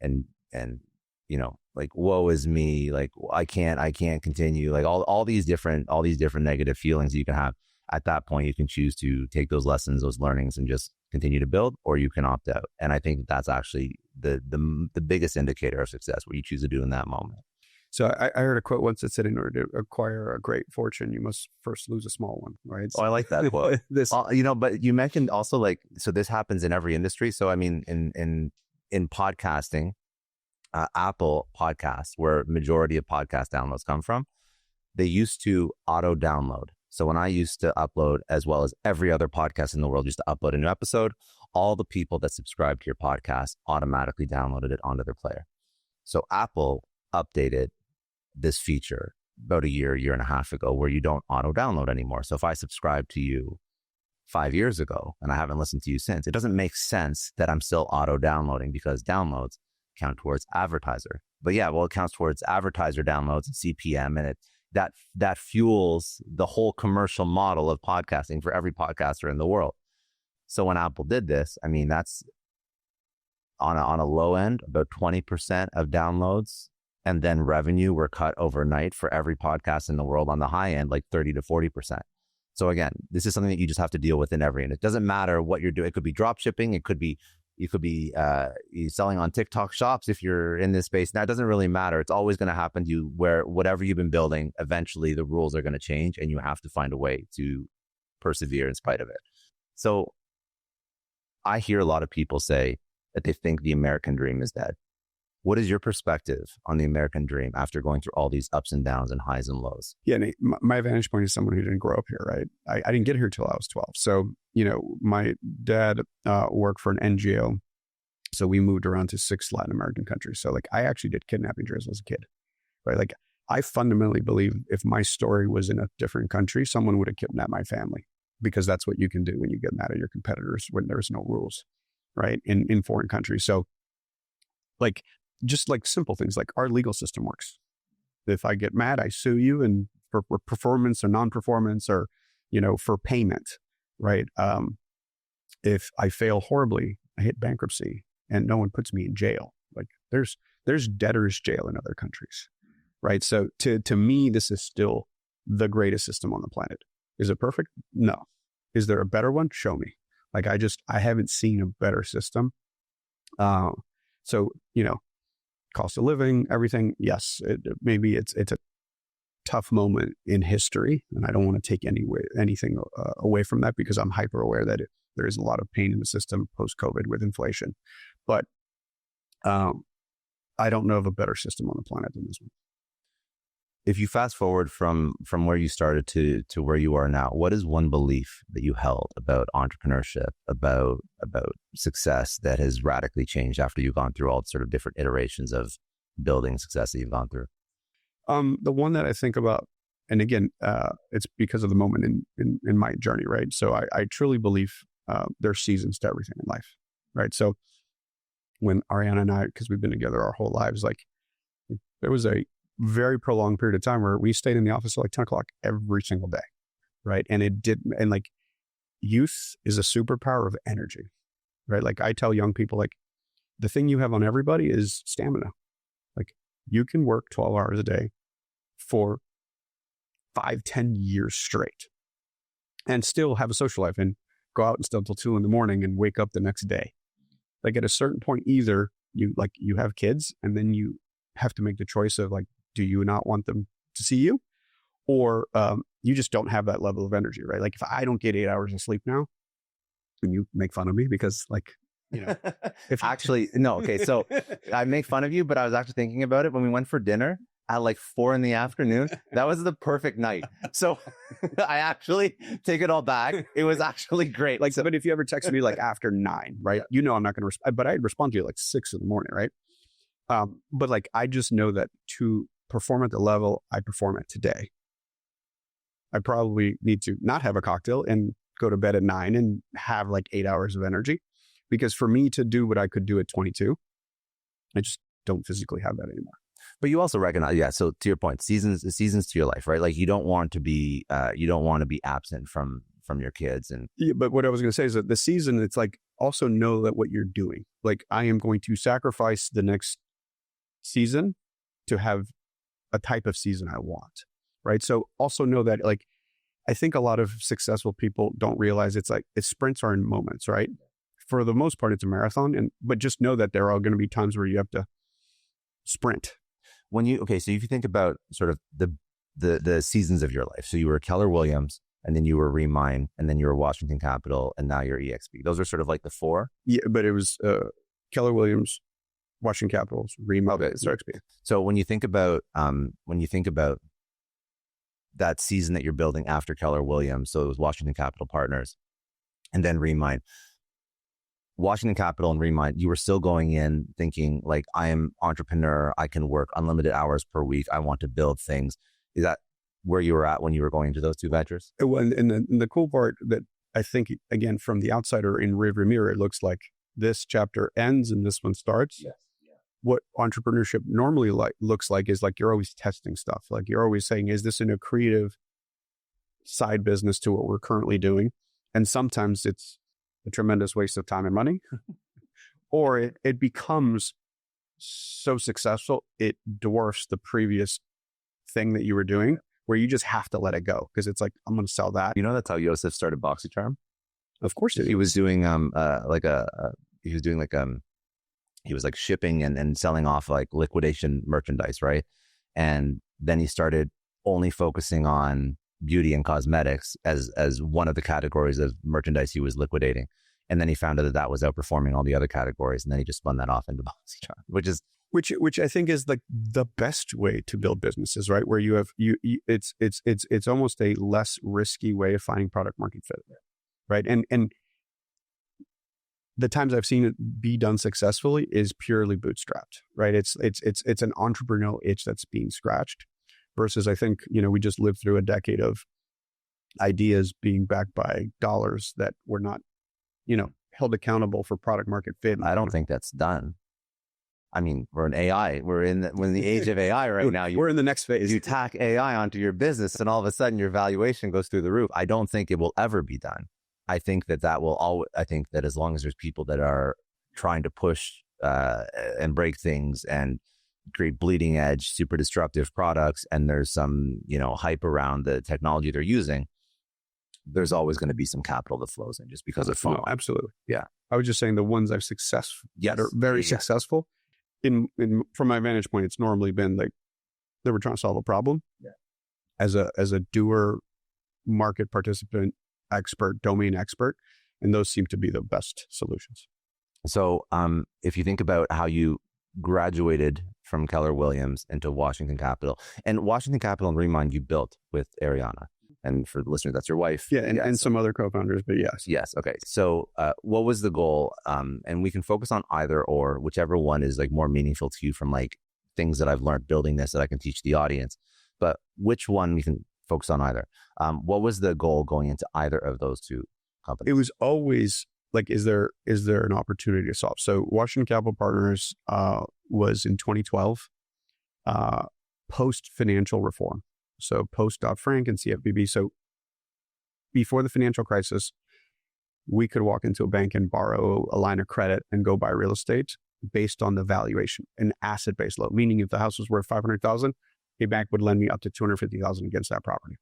you know, like, woe is me, like I can't continue, like all these different negative feelings you can have. At that point, you can choose to take those lessons, those learnings, and just continue to build, or you can opt out. And I think that's actually the biggest indicator of success, what you choose to do in that moment. So I heard a quote once that said, in order to acquire a great fortune, you must first lose a small one, right? Oh, I like that quote. You know, but you mentioned also, like, so this happens in every industry. So I mean, in podcasting, Apple Podcasts, where majority of podcast downloads come from, they used to auto download. So when I used to upload, as well as every other podcast in the world used to upload a new episode, all the people that subscribed to your podcast automatically downloaded it onto their player. So Apple updated this feature about a year and a half ago, where you don't auto download anymore. So if I subscribed to you 5 years ago and I haven't listened to you since, it doesn't make sense that I'm still auto downloading, because downloads count towards advertiser. But yeah, well, it counts towards advertiser downloads and CPM, and that fuels the whole commercial model of podcasting for every podcaster in the world. So when Apple did this, I mean, that's on a low end, about 20% of downloads and then revenue were cut overnight for every podcast in the world. On the high end, like 30 to 40%. So again, this is something that you just have to deal with in every, and it doesn't matter what you're doing. It could be drop shipping. It could be, you could be selling on TikTok shops if you're in this space. Now, it doesn't really matter. It's always going to happen to you, where whatever you've been building, eventually the rules are going to change and you have to find a way to persevere in spite of it. So I hear a lot of people say that they think the American dream is dead. What is your perspective on the American dream after going through all these ups and downs and highs and lows? Yeah, Nate, my vantage point is someone who didn't grow up here, right? I didn't get here till I was 12. So, my dad worked for an NGO. So we moved around to 6 Latin American countries. So like I actually did kidnapping drills as a kid, right? Like I fundamentally believe if my story was in a different country, someone would have kidnapped my family, because that's what you can do when you get mad at your competitors when there's no rules, right? In foreign countries. So like, just like simple things like our legal system works. If I get mad, I sue you, and for performance or non-performance or, for payment, right? If I fail horribly, I hit bankruptcy and no one puts me in jail. Like there's debtor's jail in other countries, right? So to me, this is still the greatest system on the planet. Is it perfect? No. Is there a better one? Show me. Like I haven't seen a better system. So, cost of living, everything. Yes, maybe it's a tough moment in history, and I don't want to take anything away from that, because I'm hyper aware that there is a lot of pain in the system post-COVID with inflation. But I don't know of a better system on the planet than this one. If you fast forward from where you started to where you are now, what is one belief that you held about entrepreneurship, about success that has radically changed after you've gone through all sort of different iterations of building success that you've gone through? The one that I think about, and again, it's because of the moment in my journey, right? So I truly believe there's seasons to everything in life, right? So when Ariana and I, because we've been together our whole lives, like there was a very prolonged period of time where we stayed in the office at like 10 o'clock every single day, right? And like youth is a superpower of energy, right? Like I tell young people, like the thing you have on everybody is stamina. Like you can work 12 hours a day for 5-10 years straight and still have a social life and go out and still till 2 a.m. and wake up the next day. Like at a certain point, either you have kids and then you have to make the choice of like, do you not want them to see you? Or you just don't have that level of energy, right? Like if I don't get 8 hours of sleep now, and you make fun of me because like, if actually, no. Okay. So I make fun of you, but I was actually thinking about it when we went for dinner at like 4 p.m. That was the perfect night. So I actually take it all back. It was actually great. Like, but if you ever text me like after 9, right? Yeah. I'm not going to respond, but I'd respond to you like 6 a.m, right? But like, I just know that to perform at the level I perform at today, I probably need to not have a cocktail and go to bed at 9 and have like 8 hours of energy. Because for me to do what I could do at 22, I just don't physically have that anymore. But you also recognize, yeah. So to your point, seasons to your life, right? Like you don't want to be absent from your kids. And yeah, but what I was going to say is that the season, it's like also know that what you're doing. Like I am going to sacrifice the next season to have a type of season I want, right? So also know that like I think a lot of successful people don't realize it's sprints are in moments, right? For the most part, it's a marathon, but just know that there are going to be times where you have to sprint. So if you think about sort of the seasons of your life, so you were Keller Williams, and then you were Remine, and then you were Washington Capital, and now you're EXP. Those are sort of like the 4. Yeah, but it was Keller Williams, Washington Capitals, Remine, EXP. So when you think about that season that you're building after Keller Williams, so it was Washington Capital Partners, and then Remine. Washington Capital and Remine, you were still going in thinking like, I am entrepreneur. I can work unlimited hours per week. I want to build things. Is that where you were at when you were going into those 2 ventures? And the cool part that I think, again, from the outsider in rearview mirror, it looks like this chapter ends and this one starts. Yes. Yeah. What entrepreneurship normally looks like is like, you're always testing stuff. Like you're always saying, is this in a creative side business to what we're currently doing? And sometimes it's a tremendous waste of time and money, or it becomes so successful, it dwarfs the previous thing that you were doing, where you just have to let it go. Because it's like, I'm going to sell that. You know, that's how Yosef started BoxyCharm. Of course he was doing he was like shipping and selling off like liquidation merchandise, right? And then he started only focusing on beauty and cosmetics as one of the categories of merchandise he was liquidating. And then he found out that was outperforming all the other categories. And then he just spun that off into BoxyCharm, which is which I think is like the best way to build businesses, right? Where you have it's almost a less risky way of finding product market fit, right? And the times I've seen it be done successfully is purely bootstrapped, right? It's an entrepreneurial itch that's being scratched, versus I think we just lived through a decade of ideas being backed by dollars that were not held accountable for product market fit. I don't think that's done. I mean, we're in AI. We're in the age of AI right now. We're in the next phase. You tack AI onto your business, and all of a sudden, your valuation goes through the roof. I don't think it will ever be done. I think that will always. I think that as long as there's people that are trying to push and break things and create bleeding edge, super disruptive products, and there's some hype around the technology they're using, there's always going to be some capital that flows in just because of FOMO. No, absolutely. Yeah. I was just saying the ones I've that are very successful. In from my vantage point, it's normally been like they were trying to solve a problem as a doer, market participant, expert, domain expert, and those seem to be the best solutions. So if you think about how you graduated from Keller Williams into Washington Capital, and Washington Capital and Remine you built with Ariana. And for the listeners, that's your wife. Yeah, and some other co-founders, but yes. Yes. Okay. So what was the goal? And we can focus on either or, whichever one is like more meaningful to you from like things that I've learned building this that I can teach the audience. But which one we can focus on either. What was the goal going into either of those two companies? It was always like, is there an opportunity to solve? So Washington Capital Partners was in 2012, post-financial reform. So post Dodd-Frank and CFPB. So before the financial crisis, we could walk into a bank and borrow a line of credit and go buy real estate based on the valuation, an asset-based loan. Meaning, if the house was worth $500,000, a bank would lend me up to $250,000 against that property.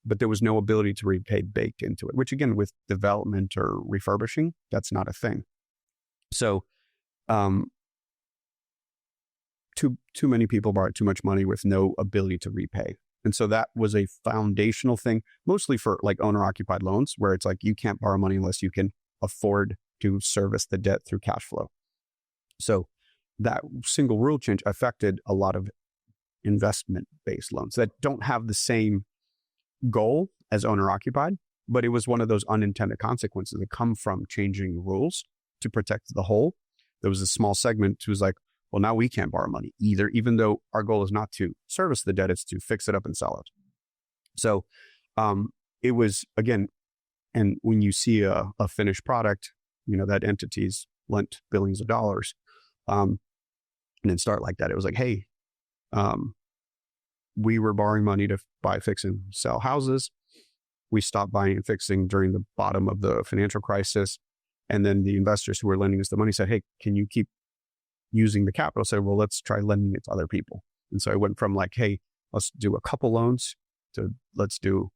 But there was no ability to repay baked into it. Which again, with development or refurbishing, that's not a thing. So, too many people borrowed too much money with no ability to repay. And so that was a foundational thing, mostly for like owner-occupied loans, where it's like you can't borrow money unless you can afford to service the debt through cash flow. So that single rule change affected a lot of investment-based loans that don't have the same goal as owner-occupied, but it was one of those unintended consequences that come from changing rules to protect the whole. There was a small segment who was like, well, now we can't borrow money either, even though our goal is not to service the debt, it's to fix it up and sell it. So it was, again, and when you see a finished product, that entity's lent billions of dollars, and then start like that. It was like, hey, we were borrowing money to buy, fix, and sell houses. We stopped buying and fixing during the bottom of the financial crisis. And then the investors who were lending us the money said, hey, can you keep using the capital? Said, well, let's try lending it to other people. And so I went from like, hey, let's do a couple loans to let's do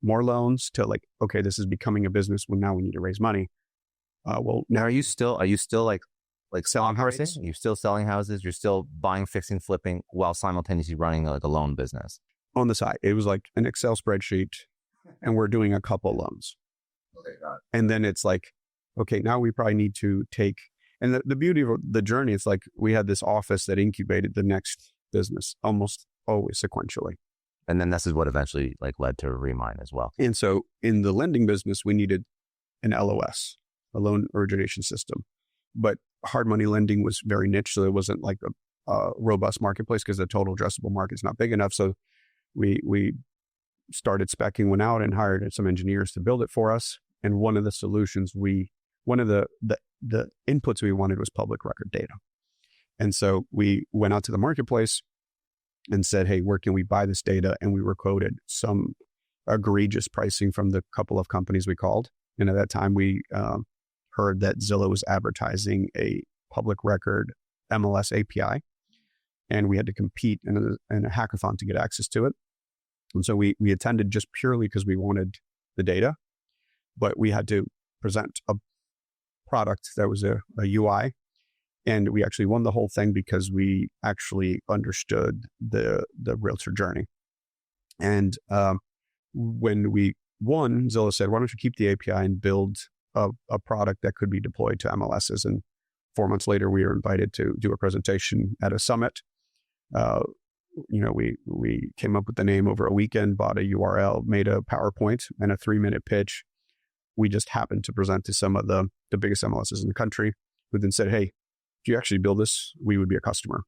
more loans to like, okay, this is becoming a business when now we need to raise money. Well, now are you still like selling houses? operates. Are you still selling houses? You're still buying, fixing, flipping while simultaneously running like a loan business? On the side, it was like an Excel spreadsheet and we're doing a couple loans. Okay, got it. And then it's like, okay, now we probably need to take, and the beauty of the journey, it's like we had this office that incubated the next business almost always sequentially. And then this is what eventually like led to Remine as well. And so in the lending business, we needed an LOS, a loan origination system. But hard money lending was very niche. So it wasn't like a robust marketplace because the total addressable market is not big enough. So we started speccing one out and hired some engineers to build it for us. And one of the solutions one of the inputs we wanted was public record data. And so we went out to the marketplace and said, hey, where can we buy this data? And we were quoted some egregious pricing from the couple of companies we called. And at that time, we heard that Zillow was advertising a public record MLS API. And we had to compete in a hackathon to get access to it. And so we attended just purely because we wanted the data, but we had to present a product that was a UI. And we actually won the whole thing because we actually understood the realtor journey. And when we won, Zillow said, why don't you keep the API and build a product that could be deployed to MLSs? And 4 months later, we were invited to do a presentation at a summit. We came up with the name over a weekend, bought a URL, made a PowerPoint and a 3-minute pitch. We just happened to present to some of the biggest MLSs in the country, who then said, hey, if you actually build this, we would be a customer.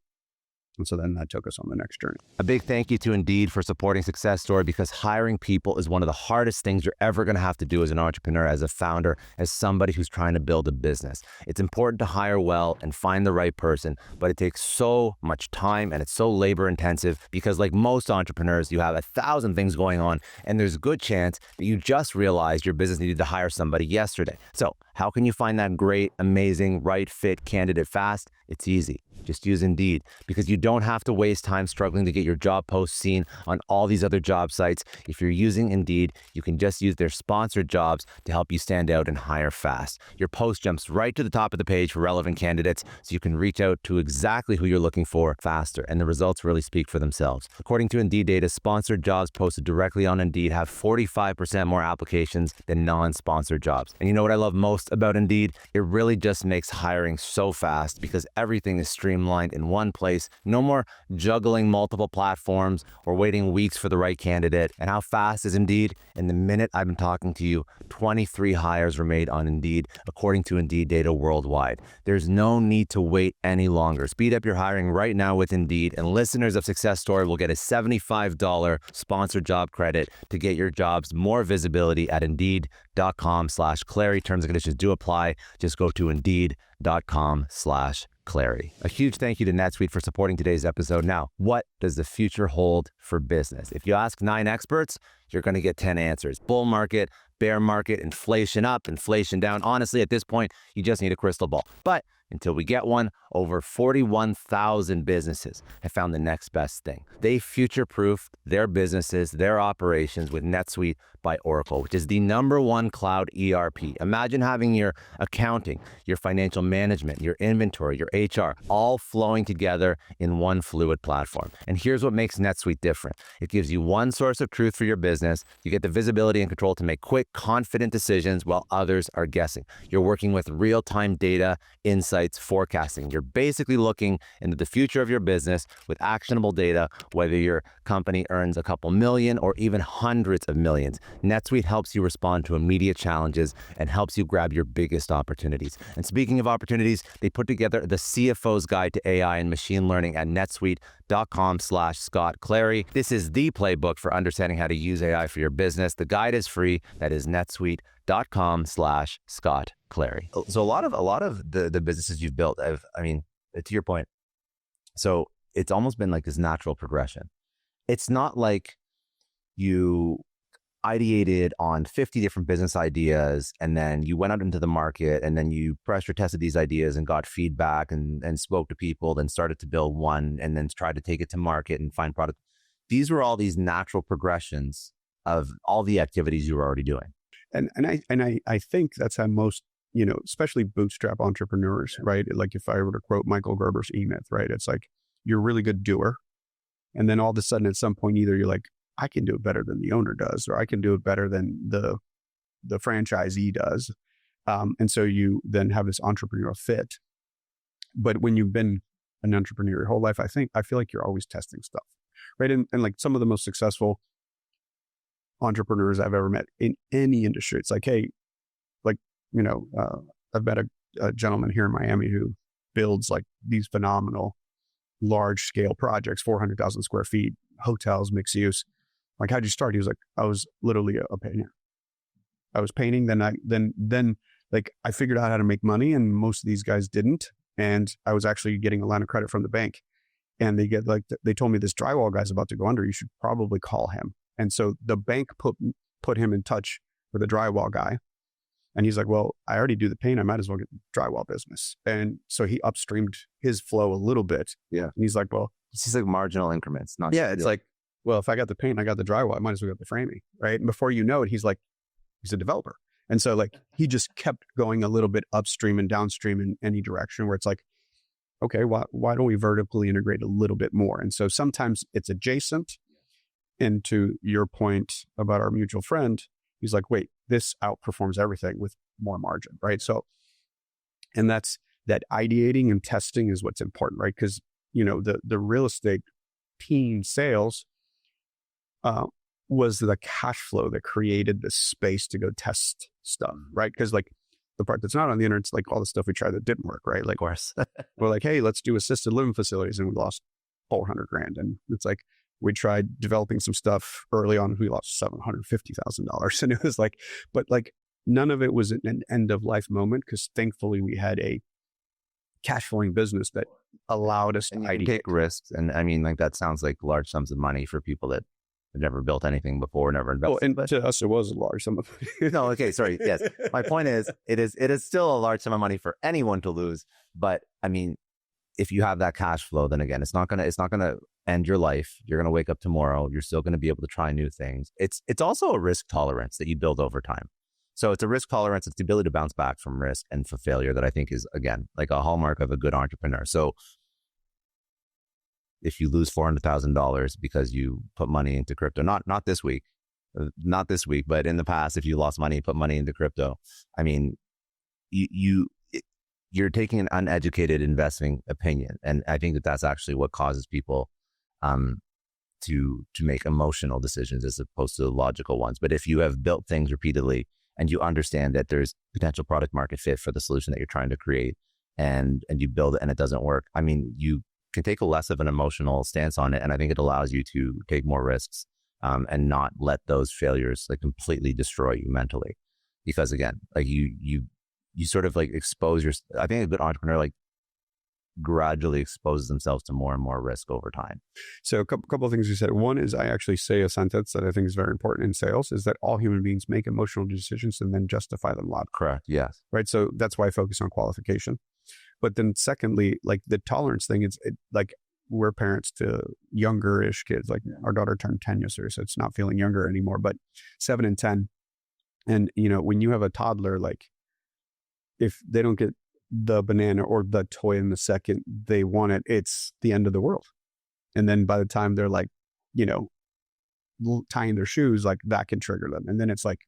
And so then that took us on the next journey. A big thank you to Indeed for supporting Success Story, because hiring people is one of the hardest things you're ever going to have to do as an entrepreneur, as a founder, as somebody who's trying to build a business. It's important to hire well and find the right person, but it takes so much time and it's so labor intensive because, like most entrepreneurs, you have 1,000 things going on, and there's a good chance that you just realized your business needed to hire somebody yesterday. So how can you find that great, amazing, right fit candidate fast? It's easy. Just use Indeed, because you don't have to waste time struggling to get your job post seen on all these other job sites. If you're using Indeed, you can just use their sponsored jobs to help you stand out and hire fast. Your post jumps right to the top of the page for relevant candidates, so you can reach out to exactly who you're looking for faster, and the results really speak for themselves. According to Indeed data, sponsored jobs posted directly on Indeed have 45% more applications than non-sponsored jobs. And you know what I love most about Indeed? It really just makes hiring so fast, because everything is streamlined in one place. No more juggling multiple platforms or waiting weeks for the right candidate. And how fast is Indeed? In the minute I've been talking to you, 23 hires were made on Indeed, according to Indeed data worldwide. There's no need to wait any longer. Speed up your hiring right now with Indeed, and listeners of Success Story will get a $75 sponsored job credit to get your jobs more visibility at Indeed.com/Clary. Terms and conditions do apply. Just go to Indeed.com/Clary. A huge thank you to NetSuite for supporting today's episode. Now, what does the future hold for business? If you ask 9 experts, you're going to get 10 answers. Bull market, bear market, inflation up, inflation down. Honestly, at this point, you just need a crystal ball. But until we get one, over 41,000 businesses have found the next best thing. They future-proofed their businesses, their operations with NetSuite by Oracle, which is the #1 cloud ERP. Imagine having your accounting, your financial management, your inventory, your HR, all flowing together in one fluid platform. And here's what makes NetSuite different. It gives you one source of truth for your business. You get the visibility and control to make quick, confident decisions while others are guessing. You're working with real-time data, insights, forecasting. You're basically looking into the future of your business with actionable data, whether your company earns a couple million or even hundreds of millions. NetSuite helps you respond to immediate challenges and helps you grab your biggest opportunities. And speaking of opportunities, they put together the CFO's Guide to AI and Machine Learning at netsuite.com/Scott Clary. This is the playbook for understanding how to use AI for your business. The guide is free. That is netsuite.com/Scott Clary. So a lot of the businesses you've built, to your point, so it's almost been like this natural progression. It's not like you ideated on 50 different business ideas and then you went out into the market and then you pressure tested these ideas and got feedback and spoke to people, then started to build one and then tried to take it to market and find product. These were all these natural progressions of all the activities you were already doing. And I think that's how most, especially bootstrap entrepreneurs, right? Like if I were to quote Michael Gerber's E-Myth, right? It's like, you're a really good doer. And then all of a sudden at some point, either you're like, I can do it better than the owner does, or I can do it better than the franchisee does. And so you then have this entrepreneurial fit. But when you've been an entrepreneur your whole life, I feel like you're always testing stuff, right? And like some of the most successful entrepreneurs I've ever met in any industry, it's like, hey, I've met a gentleman here in Miami who builds like these phenomenal large scale projects, 400,000 square feet, hotels, mixed use. Like, how'd you start? He was like, I was literally a painter. I was painting. Then I figured out how to make money, and most of these guys didn't. And I was actually getting a line of credit from the bank, and they told me this drywall guy's about to go under. You should probably call him. And so the bank put him in touch with a drywall guy. And he's like, well, I already do the paint. I might as well get the drywall business. And so he upstreamed his flow a little bit. Yeah. And he's like, well, it's just like marginal increments. It's like, well, if I got the paint, I got the drywall, I might as well get the framing, right? And before you know it, he's a developer. And so like, he just kept going a little bit upstream and downstream in any direction where it's like, okay, why don't we vertically integrate a little bit more? And so sometimes it's adjacent. And to your point about our mutual friend, he's like, wait, this outperforms everything with more margin, right? So, and that's that ideating and testing is what's important, right? Because, the real estate team sales was the cash flow that created this space to go test stuff, right? Because like the part that's not on the internet, it's like all the stuff we tried that didn't work, right? Like, Of course. we're like, hey, let's do assisted living facilities, and we lost $400,000. And it's like, we tried developing some stuff early on, we lost $750,000. And it was like, but like none of it was an end of life moment, because thankfully we had a cash flowing business that allowed us to take risks. And I mean, like, that sounds like large sums of money for people that have never built anything before, never invested. Oh, and to us, it was a large sum of No, okay, sorry. Yes. My point is, it is still a large sum of money for anyone to lose. But I mean, if you have that cash flow, then again, it's not gonna end your life. You're gonna wake up tomorrow. You're still gonna be able to try new things. It's also a risk tolerance that you build over time. So it's a risk tolerance. It's the ability to bounce back from risk and for failure that I think is, again, like a hallmark of a good entrepreneur. So if you lose $400,000 because you put money into crypto, not this week, but in the past, if you lost money, put money into crypto, I mean, you're taking an uneducated investing opinion. And I think that that's actually what causes people to make emotional decisions as opposed to logical ones. But if you have built things repeatedly and you understand that there's potential product market fit for the solution that you're trying to create, and you build it and it doesn't work, I mean, you can take a less of an emotional stance on it. And I think it allows you to take more risks and not let those failures like completely destroy you mentally. Because again, like you sort of like expose I think a good entrepreneur like gradually exposes themselves to more and more risk over time. So a couple of things you said. One is, I actually say a sentence that I think is very important in sales, is that all human beings make emotional decisions and then justify them logically. Correct. Yes. Right. So that's why I focus on qualification. But then secondly, like the tolerance thing, like we're parents to younger-ish kids. Like our daughter turned 10 yesterday, so it's not feeling younger anymore, but 7 and 10. And, when you have a toddler, like if they don't get the banana or the toy in the second they want it, it's the end of the world. And then by the time they're like, tying their shoes, like that can trigger them. And then it's like,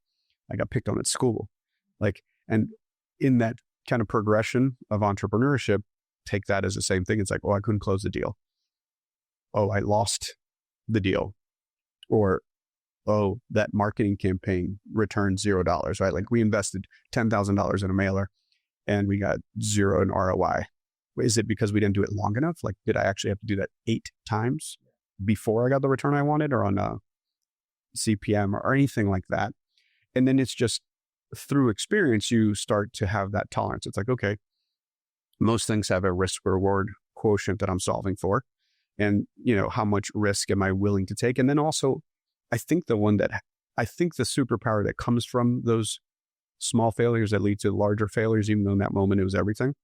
I got picked on at school. Like, and in that kind of progression of entrepreneurship, take that as the same thing. It's like, oh, I couldn't close the deal. Oh, I lost the deal. Or, oh, that marketing campaign returned $0, right? Like we invested $10,000 in a mailer and we got 0 in ROI. Is it because we didn't do it long enough? Like, did I actually have to do that 8 times before I got the return I wanted, or on a CPM or anything like that? And then it's just through experience, you start to have that tolerance. It's like, okay, most things have a risk reward quotient that I'm solving for. And, how much risk am I willing to take? And then also, I think the superpower that comes from those small failures that lead to larger failures, even though in that moment it was everything,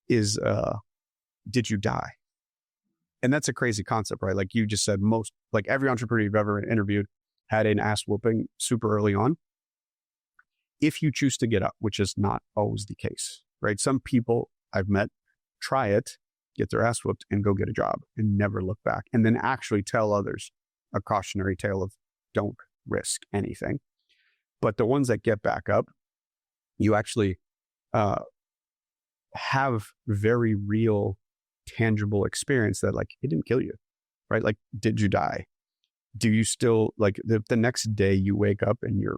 is, did you die? And that's a crazy concept, right? Like you just said, like every entrepreneur you've ever interviewed had an ass whooping super early on. If you choose to get up, which is not always the case, right? Some people I've met try it, get their ass whooped, and go get a job and never look back. And then actually tell others a cautionary tale of don't risk anything. But the ones that get back up, you actually have very real, tangible experience that like, it didn't kill you, right? Like, did you die? Do you still, like the next day you wake up and your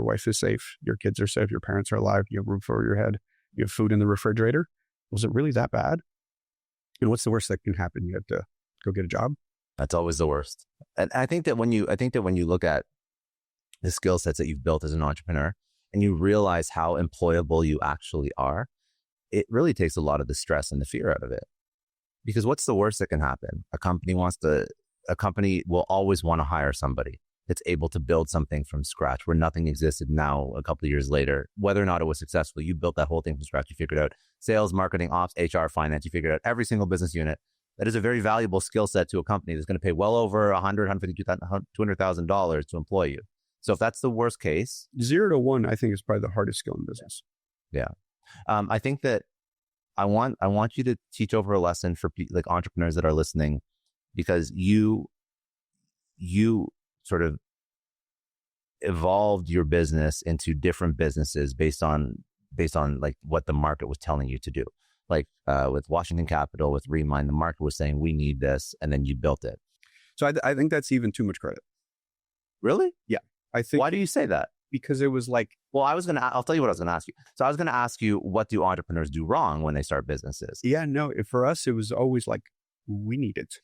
wife is safe, your kids are safe, your parents are alive, you have roof over your head, you have food in the refrigerator. Was it really that bad? And what's the worst that can happen? You have to go get a job. That's always the worst. And I think that when you look at the skill sets that you've built as an entrepreneur and you realize how employable you actually are, it really takes a lot of the stress and the fear out of it. Because what's the worst that can happen? A company will always want to hire somebody that's able to build something from scratch where nothing existed. Now, a couple of years later, whether or not it was successful, you built that whole thing from scratch. You figured out sales, marketing, ops, HR, finance. You figured out every single business unit. That is a very valuable skill set to a company that's going to pay well over $150,000, $200,000 to employ you. So if that's the worst case, 0 to 1, I think is probably the hardest skill in business. Yeah. I think that I want you to teach over a lesson for like entrepreneurs that are listening, because you sort of evolved your business into different businesses based on based on like what the market was telling you to do. Like with Washington Capital, with Remine, the market was saying, we need this. And then you built it. So I think that's even too much credit. Really? Yeah. I think. Why do you say that? Because it was like, well, I'll tell you what I was going to ask you. So I was going to ask you, what do entrepreneurs do wrong when they start businesses? Yeah, no, for us, it was always like, we need it.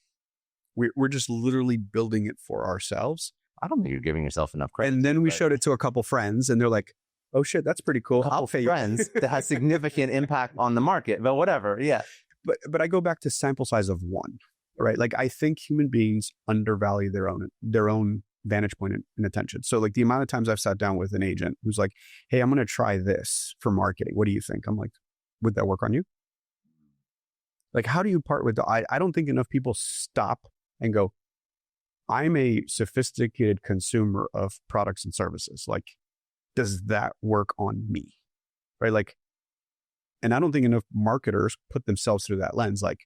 We're just literally building it for ourselves. I don't think you're giving yourself enough credit. And then we showed it to a couple friends and they're like, oh shit, that's pretty cool. I'll pay friends that has significant impact on the market, but whatever. Yeah. But I go back to sample size of one, right? Like I think human beings undervalue their own vantage point and attention. So like the amount of times I've sat down with an agent who's like, hey, I'm going to try this for marketing. What do you think? I'm like, would that work on you? Like, how do you part with I don't think enough people stop and go, I'm a sophisticated consumer of products and services. Like, does that work on me? Right? Like, and I don't think enough marketers put themselves through that lens. Like,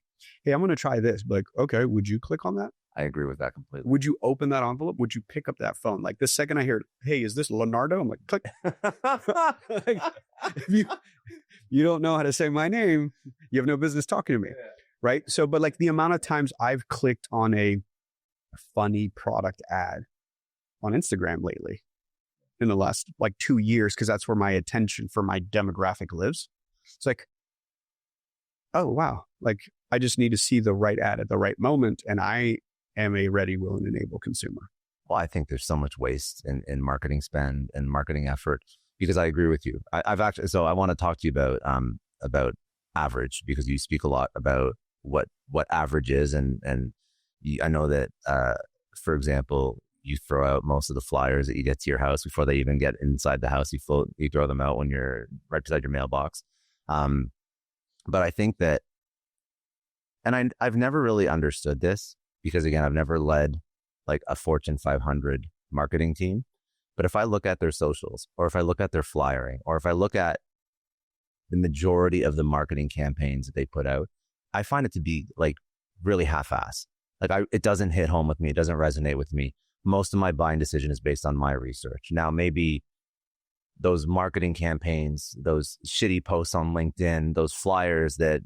hey, I'm going to try this. But like, okay, would you click on that? I agree with that completely. Would you open that envelope? Would you pick up that phone? Like the second I hear, hey, is this Leonardo? I'm like, click. Like, if you don't know how to say my name, you have no business talking to me. Yeah. Right? So, but like the amount of times I've clicked on a funny product ad on Instagram lately in the last like 2 years, because that's where my attention for my demographic lives. It's like, oh, wow. Like I just need to see the right ad at the right moment. And I am a ready, willing, and able consumer. Well, I think there's so much waste in marketing spend and marketing effort, because I agree with you. I've actually, so I want to talk to you about average, because you speak a lot about what average is. And I know that, for example, you throw out most of the flyers that you get to your house before they even get inside the house. You throw them out when you're right beside your mailbox. But I think that, and I've never really understood this, because again, I've never led like a Fortune 500 marketing team. But if I look at their socials, or if I look at their flyering, or if I look at the majority of the marketing campaigns that they put out, I find it to be like really half-assed. Like it doesn't hit home with me. It doesn't resonate with me. Most of my buying decision is based on my research. Now, maybe those marketing campaigns, those shitty posts on LinkedIn, those flyers that,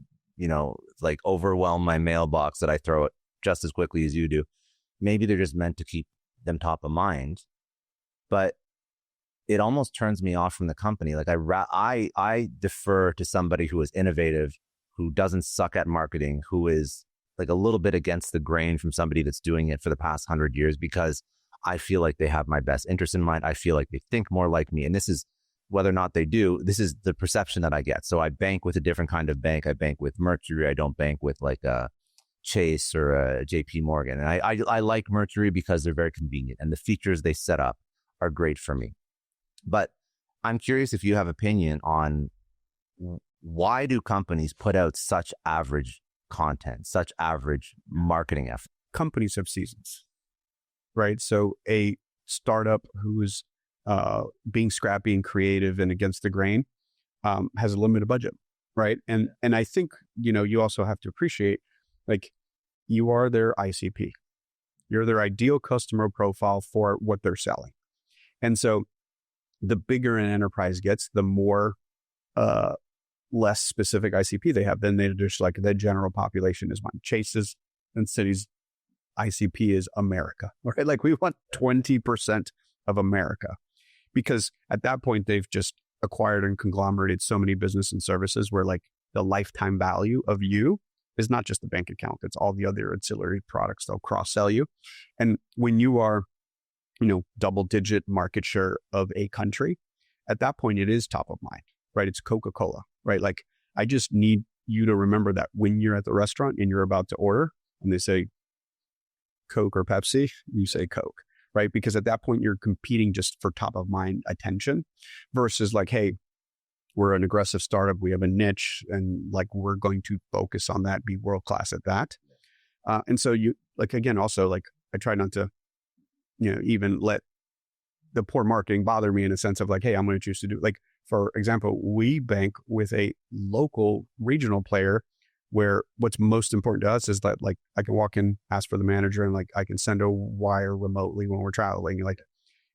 like overwhelm my mailbox that I throw it just as quickly as you do, maybe they're just meant to keep them top of mind. But it almost turns me off from the company. Like I defer to somebody who is innovative, who doesn't suck at marketing, who is like a little bit against the grain from somebody that's doing it for the past 100 years, because I feel like they have my best interest in mind. I feel like they think more like me. And this is whether or not they do, this is the perception that I get. So I bank with a different kind of bank. I bank with Mercury. I don't bank with like a Chase or a JP Morgan. And I like Mercury because they're very convenient and the features they set up are great for me. But I'm curious if you have opinion on why do companies put out such average content, such average marketing effort? Companies have seasons, right? So a startup who is being scrappy and creative and against the grain has a limited budget, right? And I think, you also have to appreciate, like, you are their ICP. You're their ideal customer profile for what they're selling. And so the bigger an enterprise gets, the more less specific ICP they have. Then they just like the general population is mine. Chase's and Citi's ICP is America, right? Like we want 20% of America, because at that point they've just acquired and conglomerated so many business and services where like the lifetime value of you is not just the bank account. It's all the other ancillary products they'll cross-sell you. And when you are, double-digit market share of a country, at that point it is top of mind, right? It's Coca-Cola, right? Like I just need you to remember that when you're at the restaurant and you're about to order and they say Coke or Pepsi, you say Coke, right? Because at that point you're competing just for top of mind attention versus like, hey, we're an aggressive startup. We have a niche and like, we're going to focus on that, be world-class at that. And so you like, again, also like I try not to, even let the poor marketing bother me in a sense of like, hey, I'm going to choose to do, like, for example, we bank with a local regional player where what's most important to us is that like I can walk in, ask for the manager, and like I can send a wire remotely when we're traveling. Like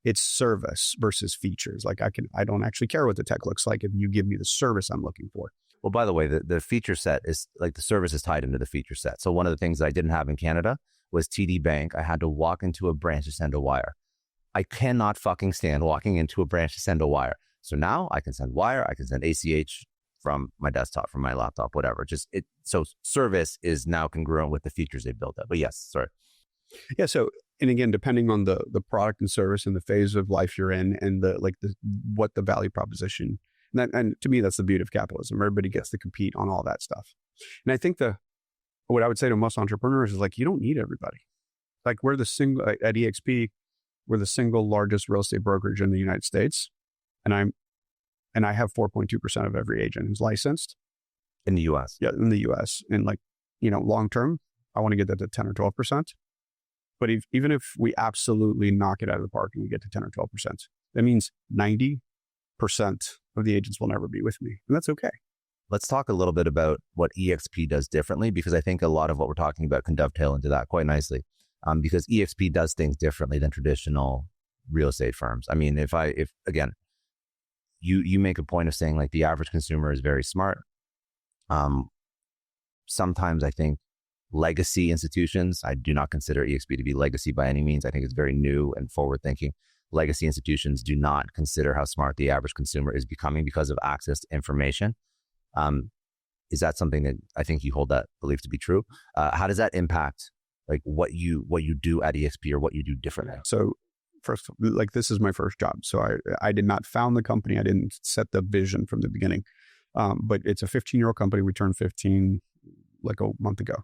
it's service versus features. Like I don't actually care what the tech looks like if you give me the service I'm looking for. Well, by the way, the feature set is like the service is tied into the feature set. So one of the things that I didn't have in Canada was TD Bank. I had to walk into a branch to send a wire. I cannot fucking stand walking into a branch to send a wire. So now I can send wire, I can send ACH from my desktop, from my laptop, whatever. So service is now congruent with the features they built up. But yes, sorry. Yeah. So, and again, depending on the product and service and the phase of life you're in and what the value proposition, and to me, that's the beauty of capitalism. Everybody gets to compete on all that stuff. And I think what I would say to most entrepreneurs is like, you don't need everybody. Like at eXp, we're the single largest real estate brokerage in the United States. And I have 4.2% of every agent who's licensed. In the US. Yeah, in the US. And long term, I want to get that to 10 or 12%. But even if we absolutely knock it out of the park and we get to 10 or 12%, that means 90% of the agents will never be with me. And that's okay. Let's talk a little bit about what eXp does differently, because I think a lot of what we're talking about can dovetail into that quite nicely. Because eXp does things differently than traditional real estate firms. I mean, if again, you make a point of saying like the average consumer is very smart. Sometimes I think legacy institutions, I do not consider eXp to be legacy by any means. I think it's very new and forward thinking. Legacy institutions do not consider how smart the average consumer is becoming because of access to information. Is that something that I think you hold that belief to be true? How does that impact like what you do at eXp or what you do differently? So first, like this is my first job. So I did not found the company. I didn't set the vision from the beginning. But it's a 15-year-old company. We turned 15 like a month ago.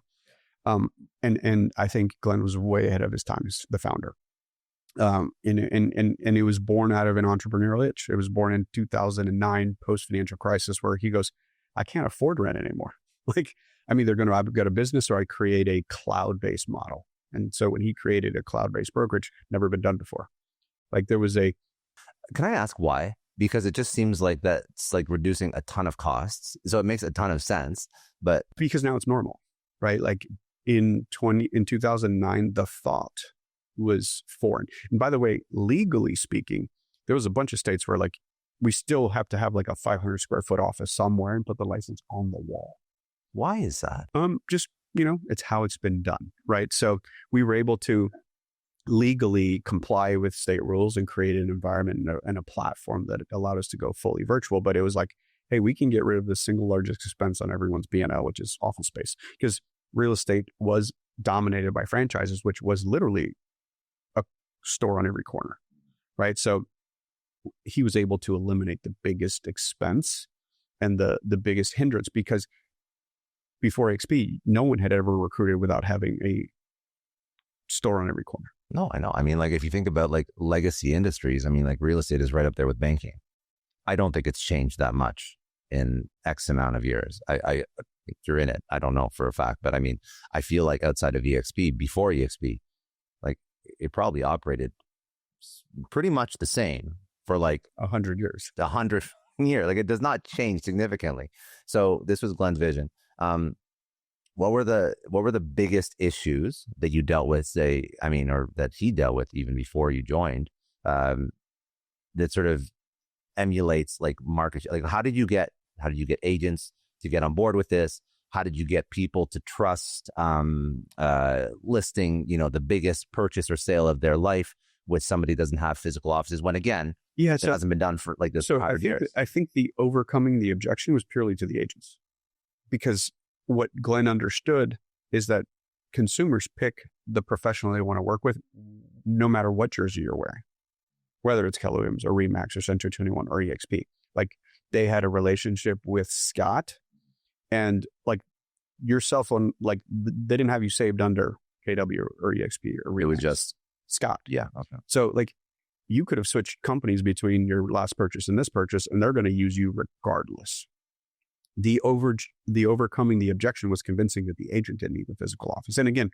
And I think Glenn was way ahead of his time as the founder. And it was born out of an entrepreneurial itch. It was born in 2009 post-financial crisis where he goes, I can't afford rent anymore. Like, I'm either going to get a business or I create a cloud-based model. And so when he created a cloud-based brokerage, never been done before. Like there was Can I ask why? Because it just seems like that's like reducing a ton of costs. So it makes a ton of sense, but because now it's normal, right? Like in 2009, the thought was foreign. And by the way, legally speaking, there was a bunch of states where like we still have to have like a 500 square foot office somewhere and put the license on the wall. Why is that? Just, it's how it's been done, right? So we were able to legally comply with state rules and create an environment and a platform that allowed us to go fully virtual. But it was like, hey, we can get rid of the single largest expense on everyone's B&L, which is office space, because real estate was dominated by franchises, which was literally a store on every corner, right? So he was able to eliminate the biggest expense and the biggest hindrance, because before eXp, no one had ever recruited without having a store on every corner. No, I know. I mean, like if you think about like legacy industries, I mean, like real estate is right up there with banking. I don't think it's changed that much in X amount of years. I think you're in it. I don't know for a fact, but I mean, I feel like outside of eXp, before eXp, like it probably operated pretty much the same for like 100 years. 100 years. Like it does not change significantly. So this was Glenn's vision. What were the biggest issues that you dealt with, or that he dealt with even before you joined, that sort of emulates like market? Like how did you get agents to get on board with this? How did you get people to trust listing, the biggest purchase or sale of their life with somebody who doesn't have physical offices when again, it hasn't been done for like this for 100 years? I think the overcoming the objection was purely to the agents, because what Glenn understood is that consumers pick the professional they want to work with, no matter what jersey you're wearing, whether it's Keller Williams or Remax or Century 21 or eXp. Like they had a relationship with Scott, and like your cell phone, like they didn't have you saved under KW or eXp or Remax. It was just Scott. Yeah. Okay. So like you could have switched companies between your last purchase and this purchase, and they're going to use you regardless. The overcoming the objection was convincing that the agent didn't need the physical office. And again,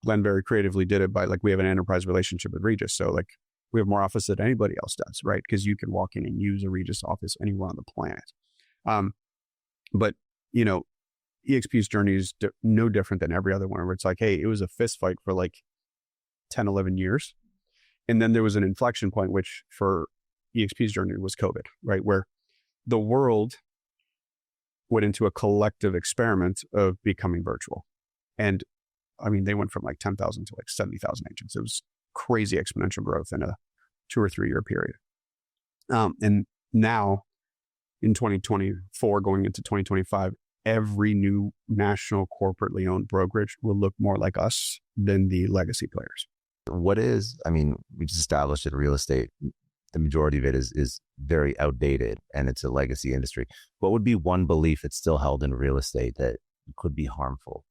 Glenn very creatively did it by like, we have an enterprise relationship with Regus. So like we have more office than anybody else does, right? Because you can walk in and use a Regus office anywhere on the planet. But eXp's journey is no different than every other one, where it's like, hey, it was a fist fight for like 10, 11 years. And then there was an inflection point, which for EXP's journey was COVID, right? Where the world went into a collective experiment of becoming virtual. And I mean, they went from like 10,000 to like 70,000 agents. It was crazy exponential growth in a 2 or 3 year period. And now in 2024, going into 2025, every new national corporately owned brokerage will look more like us than the legacy players. We just established that real estate, the majority of it is very outdated and it's a legacy industry. What would be one belief that's still held in real estate that could be harmful?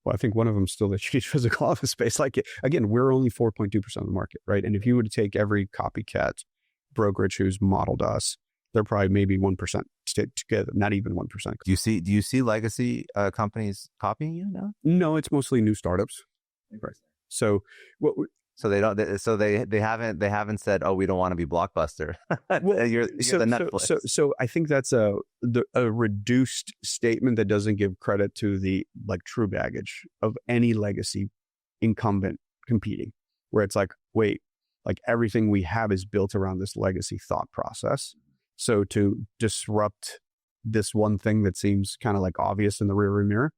Well, I think one of them is still that you need physical office space. Like, again, we're only 4.2% of the market, right? And if you were to take every copycat brokerage who's modeled us, they're probably maybe 1% together, not even 1%. Do you see legacy companies copying you now? No, it's mostly new startups. Right. So they haven't said, oh, we don't want to be Blockbuster. Well, you're the Netflix. So I think that's a reduced statement that doesn't give credit to the like true baggage of any legacy incumbent competing, where it's like, wait, like everything we have is built around this legacy thought process. So to disrupt this one thing that seems kind of like obvious in the rearview mirror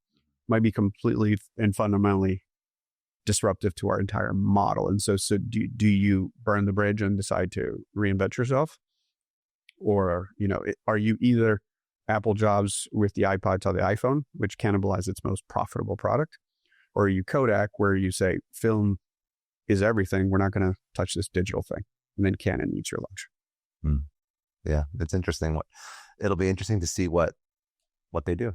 might be completely and fundamentally disruptive to our entire model. And so do you burn the bridge and decide to reinvent yourself? Or, are you either Apple Jobs with the iPod to the iPhone, which cannibalized its most profitable product? Or are you Kodak, where you say, film is everything, we're not going to touch this digital thing. And then Canon eats your lunch. Yeah, it's interesting. It'll be interesting to see what they do.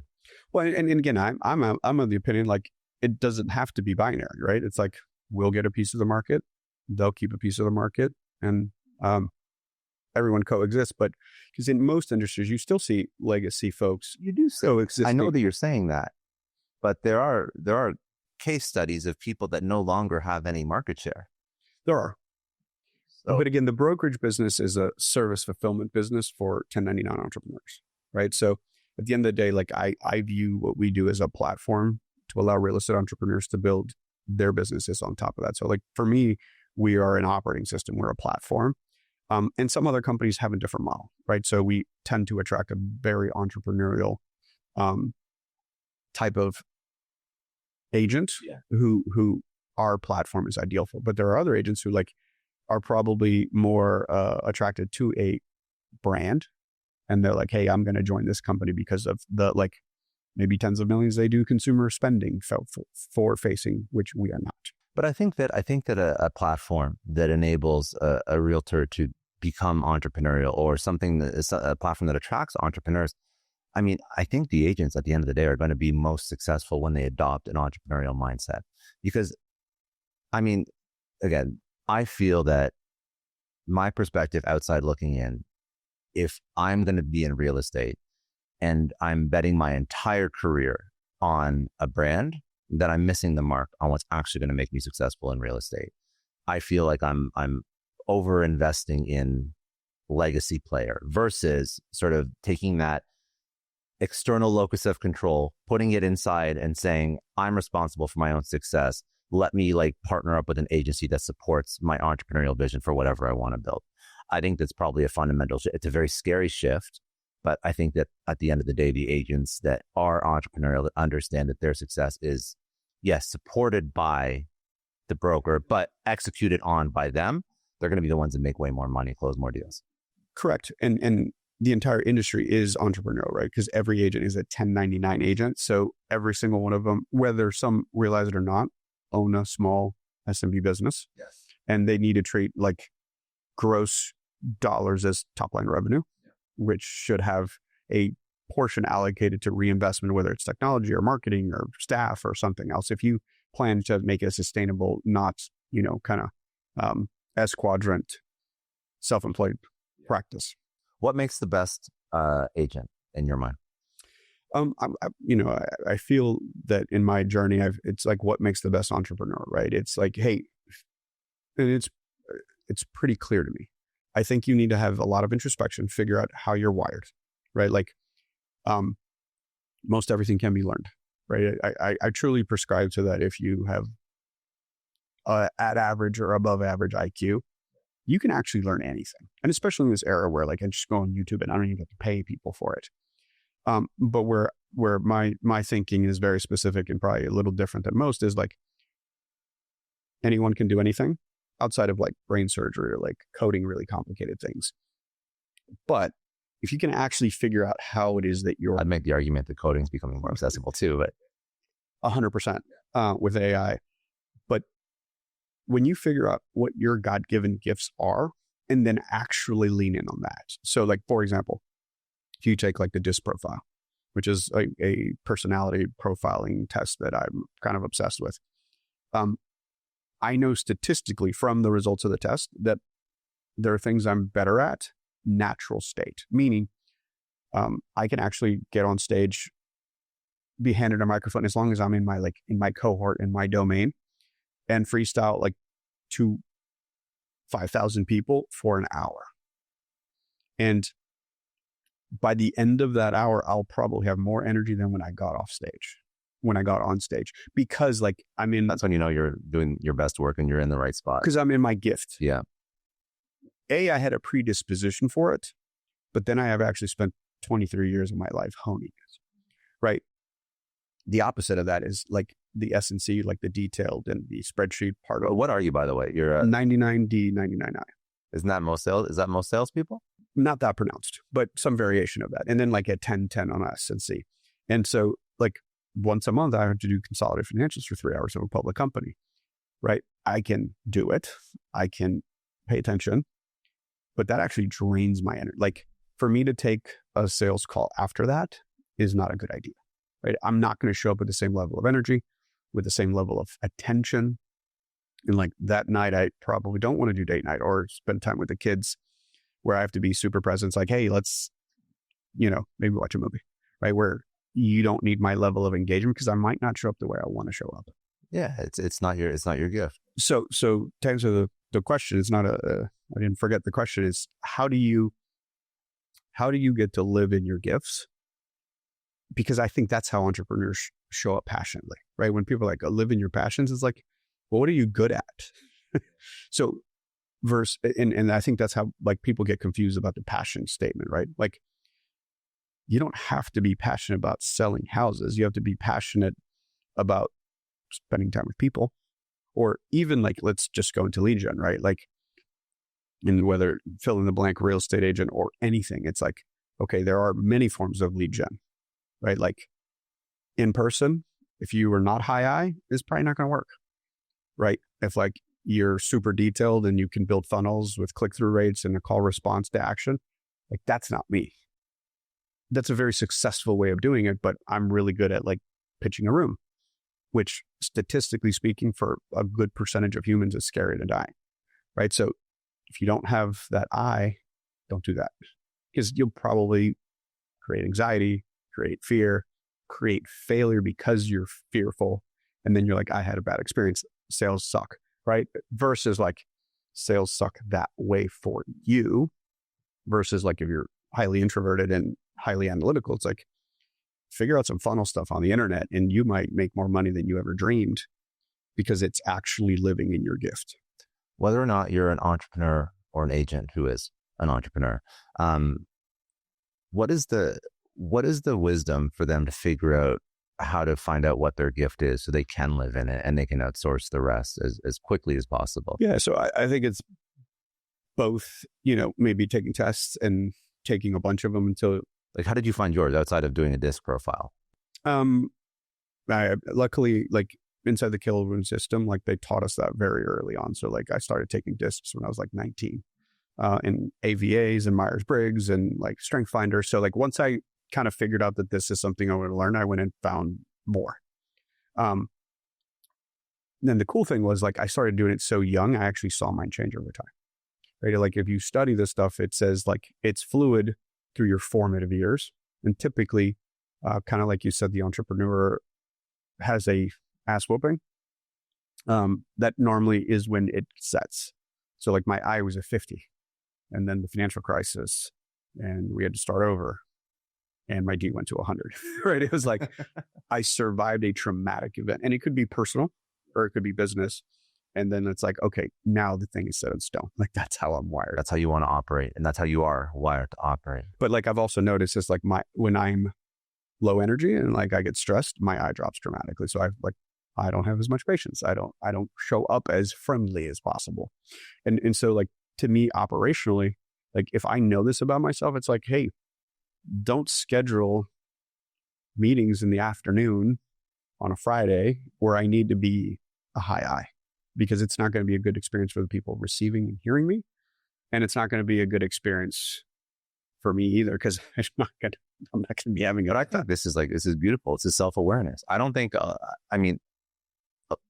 Well, and again, I'm of the opinion, like, it doesn't have to be binary, right? It's like, we'll get a piece of the market, they'll keep a piece of the market, and everyone coexists. But because in most industries, you still see legacy folks. You do still exist. I know that you're saying that, but there are case studies of people that no longer have any market share. There are. But again, the brokerage business is a service fulfillment business for 1099 entrepreneurs, right? So at the end of the day, like I view what we do as a platform to allow real estate entrepreneurs to build their businesses on top of that. So like for me, we are an operating system. We're a platform. And some other companies have a different model, right? So we tend to attract a very entrepreneurial type of agent who our platform is ideal for. But there are other agents who like are probably more attracted to a brand, and they're like, hey, I'm going to join this company because of the like maybe tens of millions they do consumer spending for facing, which we are not. But I think that a platform that enables a realtor to become entrepreneurial, or something that is a platform that attracts entrepreneurs, I mean, I think the agents at the end of the day are going to be most successful when they adopt an entrepreneurial mindset. Because, I mean, again, I feel that my perspective outside looking in, if I'm going to be in real estate and I'm betting my entire career on a brand, then I'm missing the mark on what's actually going to make me successful in real estate. I feel like I'm over investing in legacy player versus sort of taking that external locus of control, putting it inside and saying, I'm responsible for my own success. Let me like partner up with an agency that supports my entrepreneurial vision for whatever I want to build. I think that's probably a fundamental shift. It's a very scary shift, but I think that at the end of the day, the agents that are entrepreneurial, that understand that their success is, yes, supported by the broker, but executed on by them, they're going to be the ones that make way more money, close more deals. Correct. And the entire industry is entrepreneurial, right? Because every agent is a 1099 agent. So every single one of them, whether some realize it or not, own a small SMB business. Yes. And they need to treat like gross dollars as top line revenue, which should have a portion allocated to reinvestment, whether it's technology or marketing or staff or something else. If you plan to make it a sustainable, not, kind of S quadrant self-employed practice. What makes the best agent in your mind? I feel that in my journey, it's like what makes the best entrepreneur, right? It's like, hey, and it's pretty clear to me. I think you need to have a lot of introspection, figure out how you're wired, right? Like, most everything can be learned, right? I truly prescribe to that. If you have at average or above average IQ, you can actually learn anything. And especially in this era where like I just go on YouTube and I don't even have to pay people for it. But where my thinking is very specific and probably a little different than most is like anyone can do anything outside of like brain surgery or like coding really complicated things. But if you can actually figure out how it is that I'd make the argument that coding is becoming more accessible too, but 100% with AI. But when you figure out what your God-given gifts are and then actually lean in on that. So like, for example, if you take like the DISC profile, which is a personality profiling test that I'm kind of obsessed with. I know statistically from the results of the test that there are things I'm better at natural state, meaning I can actually get on stage, be handed a microphone as long as I'm in my cohort, in my domain, and freestyle like to 5,000 people for an hour. And by the end of that hour, I'll probably have more energy than when I got on stage, because like that's when you know you're doing your best work and you're in the right spot. Because I'm in my gift. Yeah. I had a predisposition for it, but then I have actually spent 23 years of my life honing it. Right. The opposite of that is like the S&C, like the detailed and the spreadsheet part of it. What are you, by the way? You're a 99D, 99I. Isn't that most sales? Is that most salespeople? Not that pronounced, but some variation of that. And then like a 10-10 on S&C. And so like once a month, I have to do consolidated financials for 3 hours of a public company, right? I can do it. I can pay attention, but that actually drains my energy. Like for me to take a sales call after that is not a good idea, right? I'm not going to show up with the same level of energy, with the same level of attention. And like that night, I probably don't want to do date night or spend time with the kids where I have to be super present. It's like, hey, let's, maybe watch a movie, right? Where you don't need my level of engagement because I might not show up the way I want to show up. Yeah, it's not your gift. So to answer the question, it's not I didn't forget the question is how do you get to live in your gifts? Because I think that's how entrepreneurs show up passionately, right? When people are like live in your passions, it's like, well, what are you good at? So and I think that's how like people get confused about the passion statement, right? Like you don't have to be passionate about selling houses. You have to be passionate about spending time with people, or even like, let's just go into lead gen, right? Like in whether fill in the blank real estate agent or anything, it's like, okay, there are many forms of lead gen, right? Like in person, if you are not high I, it's probably not going to work, right? If like you're super detailed and you can build funnels with click-through rates and a call response to action, like that's not me. That's a very successful way of doing it, but I'm really good at like pitching a room, which statistically speaking for a good percentage of humans is scary to die, right? So if you don't have that I, don't do that because you'll probably create anxiety, create fear, create failure because you're fearful. And then you're like, I had a bad experience. Sales suck, right? Versus like sales suck that way for you versus like if you're highly introverted and highly analytical, it's like figure out some funnel stuff on the internet and you might make more money than you ever dreamed because it's actually living in your gift. Whether or not you're an entrepreneur or an agent who is an entrepreneur, what is the wisdom for them to figure out how to find out what their gift is so they can live in it and they can outsource the rest as quickly as possible? Yeah. So I think it's both, maybe taking tests and taking a bunch of them until. Like, how did you find yours outside of doing a DISC profile? I luckily, like inside the Kill Room system, like they taught us that very early on. So like I started taking DISCs when I was like 19, and AVAs and Myers-Briggs and like Strength Finder. So like once I kind of figured out that this is something I want to learn, I went and found more. Then the cool thing was like I started doing it so young, I actually saw mine change over time. Right? Like if you study this stuff, it says like it's fluid through your formative years. And typically, kind of like you said, the entrepreneur has a ass whooping. That normally is when it sets. So like my I was at 50 and then the financial crisis and we had to start over and my D went to 100, right? It was like, I survived a traumatic event and it could be personal or it could be business. And then it's like, okay, now the thing is set in stone. Like that's how I'm wired. That's how you want to operate. And that's how you are wired to operate. But like I've also noticed is like when I'm low energy and like I get stressed, my eye drops dramatically. So I don't have as much patience. I don't show up as friendly as possible. And so like to me operationally, like if I know this about myself, it's like, hey, don't schedule meetings in the afternoon on a Friday where I need to be a high eye, because it's not going to be a good experience for the people receiving and hearing me. And it's not going to be a good experience for me either, because I'm not going to be having it. But I think this is beautiful. It's a self-awareness. I don't think,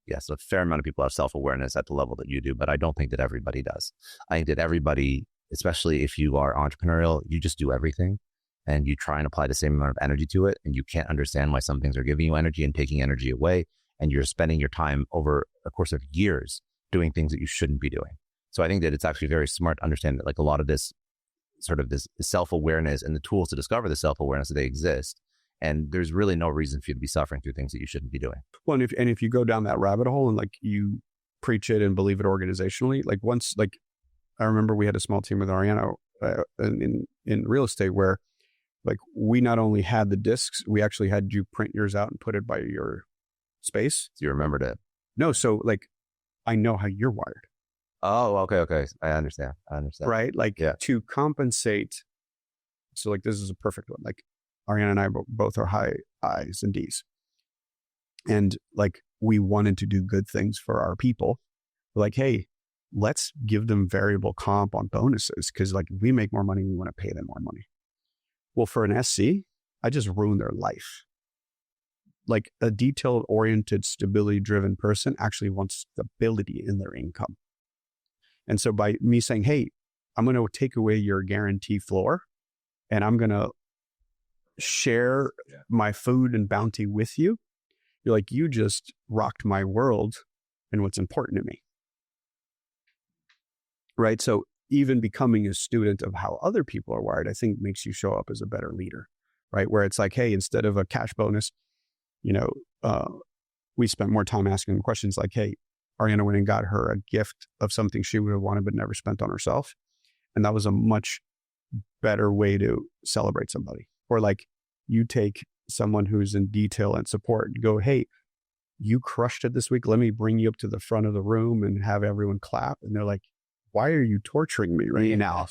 yes, a fair amount of people have self-awareness at the level that you do, but I don't think that everybody does. I think that everybody, especially if you are entrepreneurial, you just do everything and you try and apply the same amount of energy to it. And you can't understand why some things are giving you energy and taking energy away. And you're spending your time over a course of years doing things that you shouldn't be doing. So I think that it's actually very smart to understand that like a lot of this sort of this self-awareness and the tools to discover the self-awareness that they exist. And there's really no reason for you to be suffering through things that you shouldn't be doing. Well, and if you go down that rabbit hole and like you preach it and believe it organizationally, like once, like I remember we had a small team with Ariana in real estate where like we not only had the discs, we actually had you print yours out and put it by your space. So you remembered it? No. So like, I know how you're wired. Oh, okay. I understand. Right? Like to compensate. So like, this is a perfect one. Like Ariana and I both are high I's and D's. And like, we wanted to do good things for our people. We're like, hey, let's give them variable comp on bonuses. Cause like we make more money, we want to pay them more money. Well, for an SC, I just ruined their life. Like a detailed oriented, stability driven person actually wants stability in their income. And so by me saying, hey, I'm going to take away your guarantee floor and I'm going to share my food and bounty with you. You're like, you just rocked my world and what's important to me. Right. So even becoming a student of how other people are wired, I think makes you show up as a better leader, right? Where it's like, hey, instead of a cash bonus, we spent more time asking questions like, hey, Ariana went and got her a gift of something she would have wanted but never spent on herself. And that was a much better way to celebrate somebody. Or like you take someone who's in detail and support and go, hey, you crushed it this week. Let me bring you up to the front of the room and have everyone clap. And they're like, why are you torturing me right now?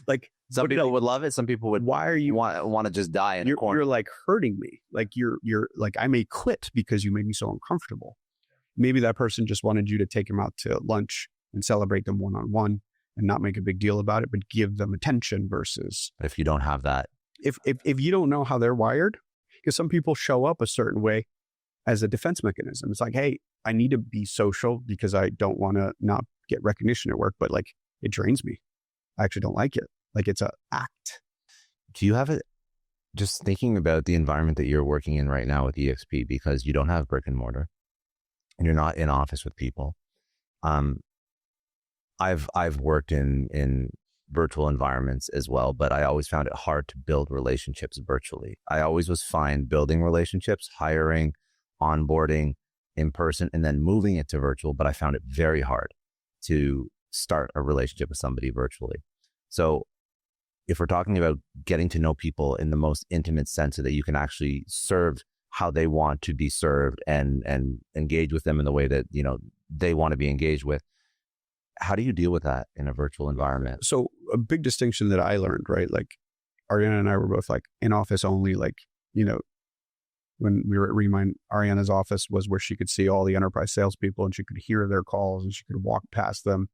Like some people would love it. Some people would. Why are you want to just die in a corner? You're like hurting me. Like you're like, I may quit because you made me so uncomfortable. Maybe that person just wanted you to take them out to lunch and celebrate them one-on-one and not make a big deal about it, but give them attention versus. But if you don't have that, if you don't know how they're wired, because some people show up a certain way as a defense mechanism. It's like, hey, I need to be social because I don't want to not get recognition at work, but like it drains me. I actually don't like it. Like it's an act. Do you have it? Just thinking about the environment that you're working in right now with EXP, because you don't have brick and mortar and you're not in office with people. I've worked in virtual environments as well, but I always found it hard to build relationships virtually. I always was fine building relationships, hiring, onboarding in person, and then moving it to virtual. But I found it very hard to start a relationship with somebody virtually. So if we're talking about getting to know people in the most intimate sense so that you can actually serve how they want to be served and engage with them in the way that, they want to be engaged with, how do you deal with that in a virtual environment? So a big distinction that I learned, right? Like Ariana and I were both like in office only, like, when we were at Remine, Ariana's office was where she could see all the enterprise salespeople and she could hear their calls and she could walk past them.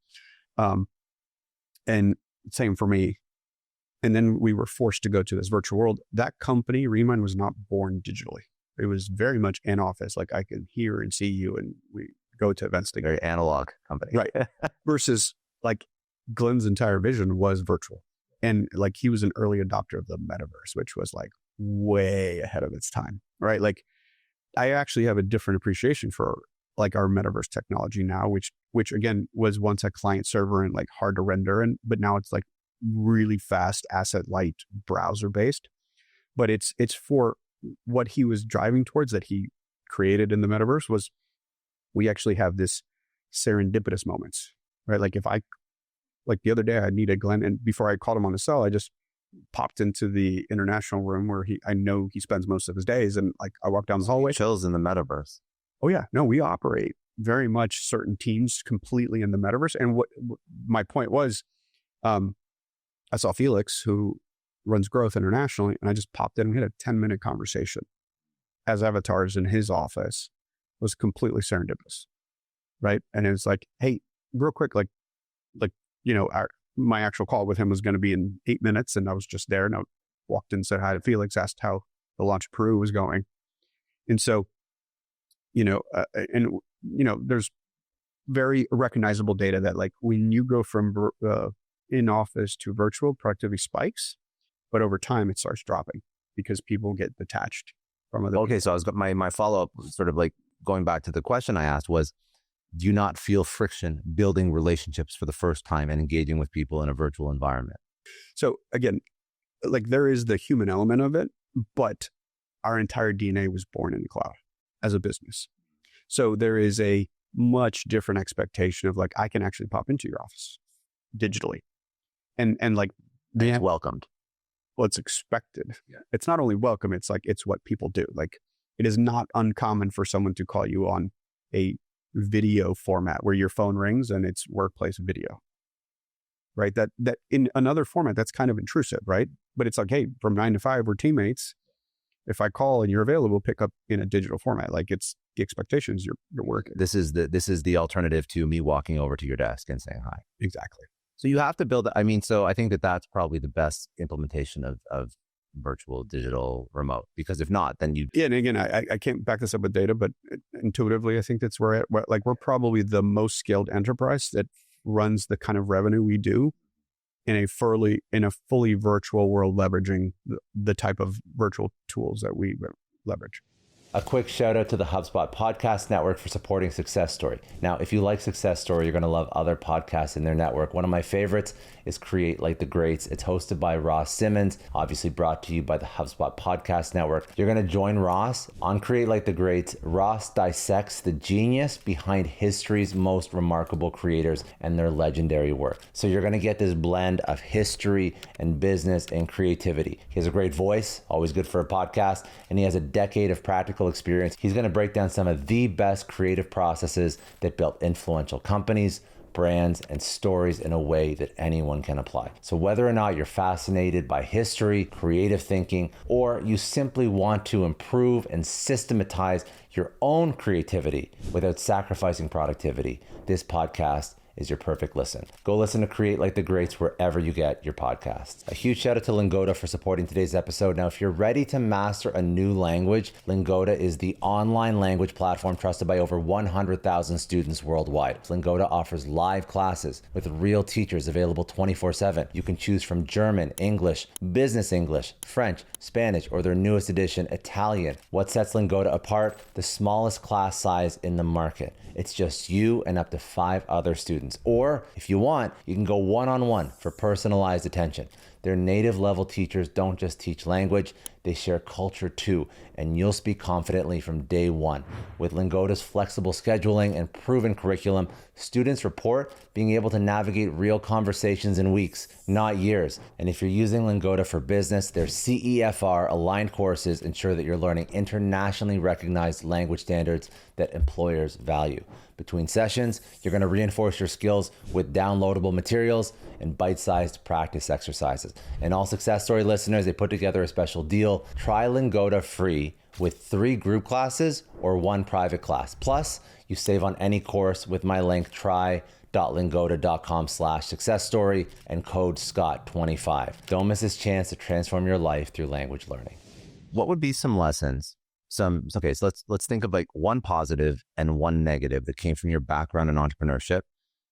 And same for me. And then we were forced to go to this virtual world. That company, Remine, was not born digitally. It was very much in office. Like I could hear and see you and we go to events together. Very analog company. Right. Versus like Glenn's entire vision was virtual. And like he was an early adopter of the metaverse, which was like way ahead of its time. Right. Like I actually have a different appreciation for like our metaverse technology now, which again was once a client server and like hard to render. But now it's like really fast asset light browser based, but it's for what he was driving towards that he created in the metaverse was we actually have this serendipitous moments, right? Like like the other day I needed Glenn, and before I called him on his cell, I just popped into the international room where I know he spends most of his days. And like, I walked down the hallway. Chills in the metaverse. Oh yeah, no, we operate very much certain teams completely in the metaverse. And what my point was, I saw Felix, who runs growth internationally, and I just popped in and had a 10-minute conversation as avatars in his office. It was completely serendipitous, right? And it was like, hey, real quick, my actual call with him was going to be in 8 minutes, and I was just there, and I walked in, said hi to Felix, asked how the launch of Peru was going. And so, there's very recognizable data that like when you go from in office to virtual, productivity spikes, but over time it starts dropping because people get detached from other people. So I was my follow-up, sort of like going back to the question I asked, was, do you not feel friction building relationships for the first time and engaging with people in a virtual environment? So again, like there is the human element of it, but our entire DNA was born in the cloud as a business. So there is a much different expectation of like, I can actually pop into your office digitally. And like It's welcomed. Well, it's expected. Yeah. It's not only welcome, it's like, it's what people do. Like it is not uncommon for someone to call you on a video format where your phone rings and it's workplace video, right? That in another format, that's kind of intrusive, right? But it's like, hey, from 9 to 5, we're teammates. If I call and you're available, pick up in a digital format. Like it's the expectations you're working. This is the alternative to me walking over to your desk and saying hi. Exactly. So you have to build, so I think that's probably the best implementation of virtual, digital, remote, because if not, then you... Yeah, and again, I can't back this up with data, but intuitively, I think that's where we're probably the most scaled enterprise that runs the kind of revenue we do in a fully virtual world, leveraging the type of virtual tools that we leverage. A quick shout out to the HubSpot Podcast Network for supporting Success Story. Now, if you like Success Story, you're going to love other podcasts in their network. One of my favorites is Create Like the Greats. It's hosted by Ross Simmons, obviously brought to you by the HubSpot Podcast Network. You're going to join Ross on Create Like the Greats. Ross dissects the genius behind history's most remarkable creators and their legendary work. So you're going to get this blend of history and business and creativity. He has a great voice, always good for a podcast, and he has a decade of practical experience. He's going to break down some of the best creative processes that built influential companies, brands, and stories in a way that anyone can apply. So whether or not you're fascinated by history, creative thinking, or you simply want to improve and systematize your own creativity without sacrificing productivity, this podcast is your perfect listen. Go listen to Create Like the Greats wherever you get your podcasts. A huge shout out to Lingoda for supporting today's episode. Now, if you're ready to master a new language, Lingoda is the online language platform trusted by over 100,000 students worldwide. Lingoda offers live classes with real teachers available 24/7. You can choose from German, English, business English, French, Spanish, or their newest edition, Italian. What sets Lingoda apart? The smallest class size in the market. It's just you and up to 5 other students. Or if you want, you can go one-on-one for personalized attention. Their native level teachers don't just teach language, they share culture too, and you'll speak confidently from day one. With Lingoda's flexible scheduling and proven curriculum, students report being able to navigate real conversations in weeks, not years. And if you're using Lingoda for business, their CEFR aligned courses ensure that you're learning internationally recognized language standards that employers value. Between sessions, you're going to reinforce your skills with downloadable materials and bite-sized practice exercises. And all Success Story listeners, they put together a special deal. Try Lingoda free with 3 group classes or 1 private class. Plus, you save on any course with my link, try.lingoda.com/successstory and code SCOTT25. Don't miss this chance to transform your life through language learning. What would be some lessons? So let's think of like one positive and one negative that came from your background in entrepreneurship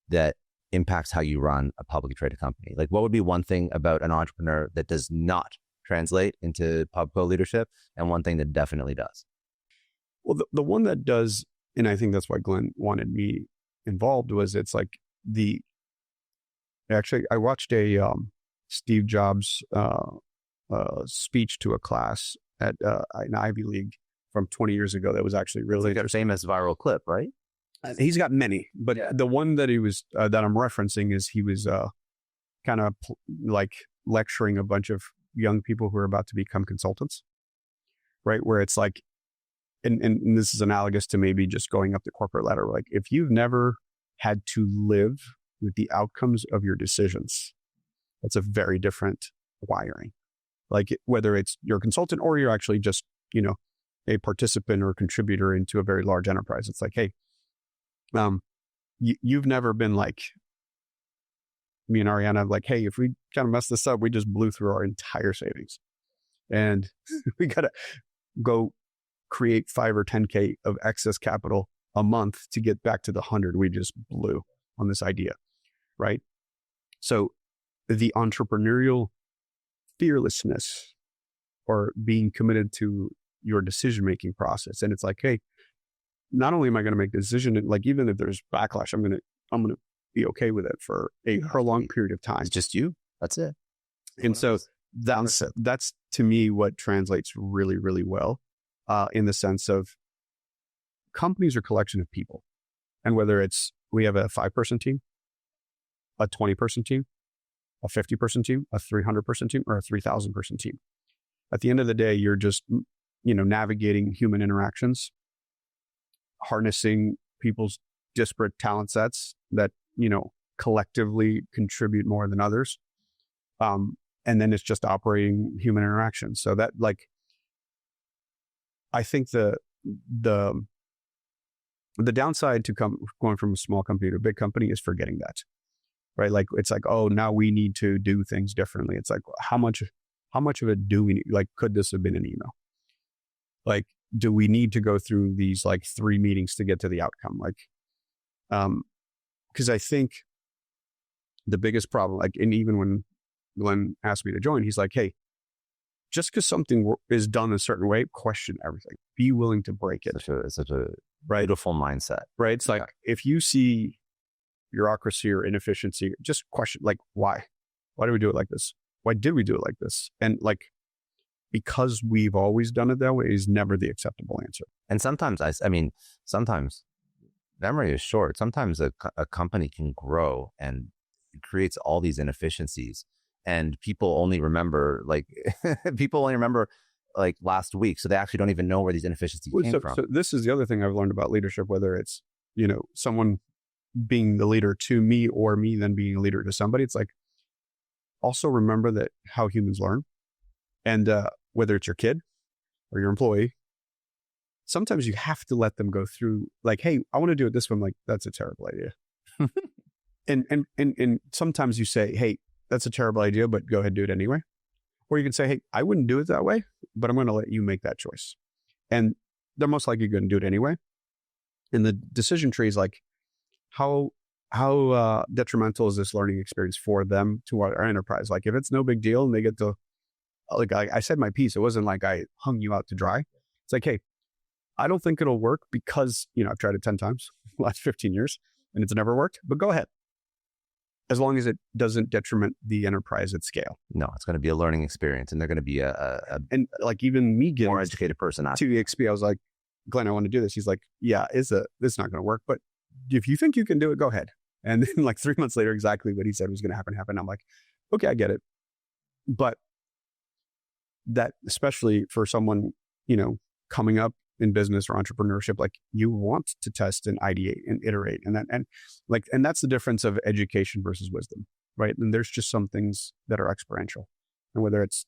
that impacts how you run a publicly traded company. Like, what would be one thing about an entrepreneur that does not translate into pubco leadership, and one thing that definitely does? Well, the one that does, and I think that's why Glenn wanted me involved, was it's like I watched a Steve Jobs speech to a class at an Ivy League from 20 years ago that was actually really a famous viral clip, right? He's got many, but the one that he was that I'm referencing is he was kind of like lecturing a bunch of young people who are about to become consultants, right? Where it's like, and this is analogous to maybe just going up the corporate ladder. Like if you've never had to live with the outcomes of your decisions, that's a very different wiring. Like whether it's you're a consultant or you're actually just, a participant or contributor into a very large enterprise. It's like, hey, you've never been like me and Ariana, like, hey, if we kind of mess this up, we just blew through our entire savings and we got to go create 5 or 10K of excess capital a month to get back to the 100 we just blew on this idea, right? So the entrepreneurial fearlessness or being committed to your decision-making process. And it's like, hey, not only am I going to make the decision, like even if there's backlash, I'm going to be okay with it for a prolonged period of time. It's just you. That's it. And so that's to me what translates really, really well in the sense of companies are a collection of people. And whether it's we have a 5-person team, a 20-person team, a 50-person team, a 300-person team, or a 3,000-person team. At the end of the day, you're just, navigating human interactions, harnessing people's disparate talent sets that, collectively contribute more than others. And then it's just operating human interactions. So that I think the downside to going from a small company to a big company is forgetting that, right? Like, it's like, oh, now we need to do things differently. It's like, how much of it do we need? Like, could this have been an email? Like, do we need to go through these like 3 meetings to get to the outcome? Like, because I think the biggest problem, like, and even when Glenn asked me to join, he's like, hey, just because something is done a certain way, question everything. Be willing to break it. It's such a beautiful mindset. Right. It's like, if you see bureaucracy or inefficiency, just question, like, why? Why do we do it like this? Why did we do it like this? And like, because we've always done it that way is never the acceptable answer. And sometimes, sometimes memory is short. Sometimes a company can grow and it creates all these inefficiencies, and people only remember like last week. So they actually don't even know where these inefficiencies came from. So this is the other thing I've learned about leadership, whether it's, someone being the leader to me or me then being a leader to somebody. It's like, also remember that how humans learn, and whether it's your kid or your employee, sometimes you have to let them go through like, hey, I want to do it this way. I'm like, that's a terrible idea. and sometimes you say, hey, that's a terrible idea, but go ahead and do it anyway. Or you can say, hey, I wouldn't do it that way, but I'm going to let you make that choice. And they're most likely going to do it anyway. And the decision tree is like, how detrimental is this learning experience for them to our enterprise? Like, if it's no big deal and they get to, like, I said my piece, it wasn't like I hung you out to dry. It's like, hey, I don't think it'll work because, I've tried it 10 times the last 15 years and it's never worked, but go ahead. As long as it doesn't detriment the enterprise at scale. No, it's going to be a learning experience, and they're going to be and like even me getting more educated person to EXP, I was like, Glenn, I want to do this. He's like, yeah, it's not going to work, but if you think you can do it, go ahead. And then like 3 months later, exactly what he said was going to happen. I'm like, okay, I get it. But that, especially for someone, coming up in business or entrepreneurship, like, you want to test and ideate and iterate, and that's the difference of education versus wisdom, right? And there's just some things that are experiential, and whether it's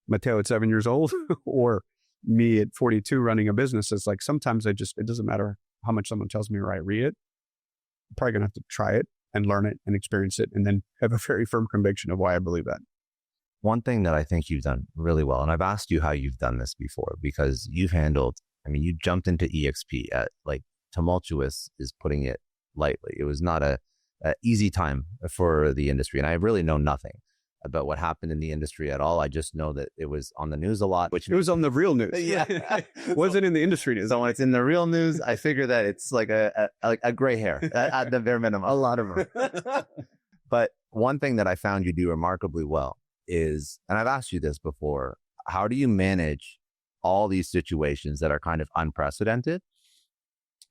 Matteo at 7 years old or me at 42 running a business, it's like, sometimes it doesn't matter how much someone tells me or I read it. I'm probably gonna have to try it and learn it and experience it, and then have a very firm conviction of why I believe that. One thing that I think you've done really well, and I've asked you how you've done this before, because you jumped into EXP at, like, tumultuous is putting it lightly. It was not a easy time for the industry. And I really know nothing about what happened in the industry at all. I just know that it was on the news a lot. It was on the real news. Yeah. Wasn't in the industry news. So when it's in the real news, I figure that it's like a gray hair at the bare minimum. A lot of them. But one thing that I found you do remarkably well is, and I've asked you this before, how do you manage all these situations that are kind of unprecedented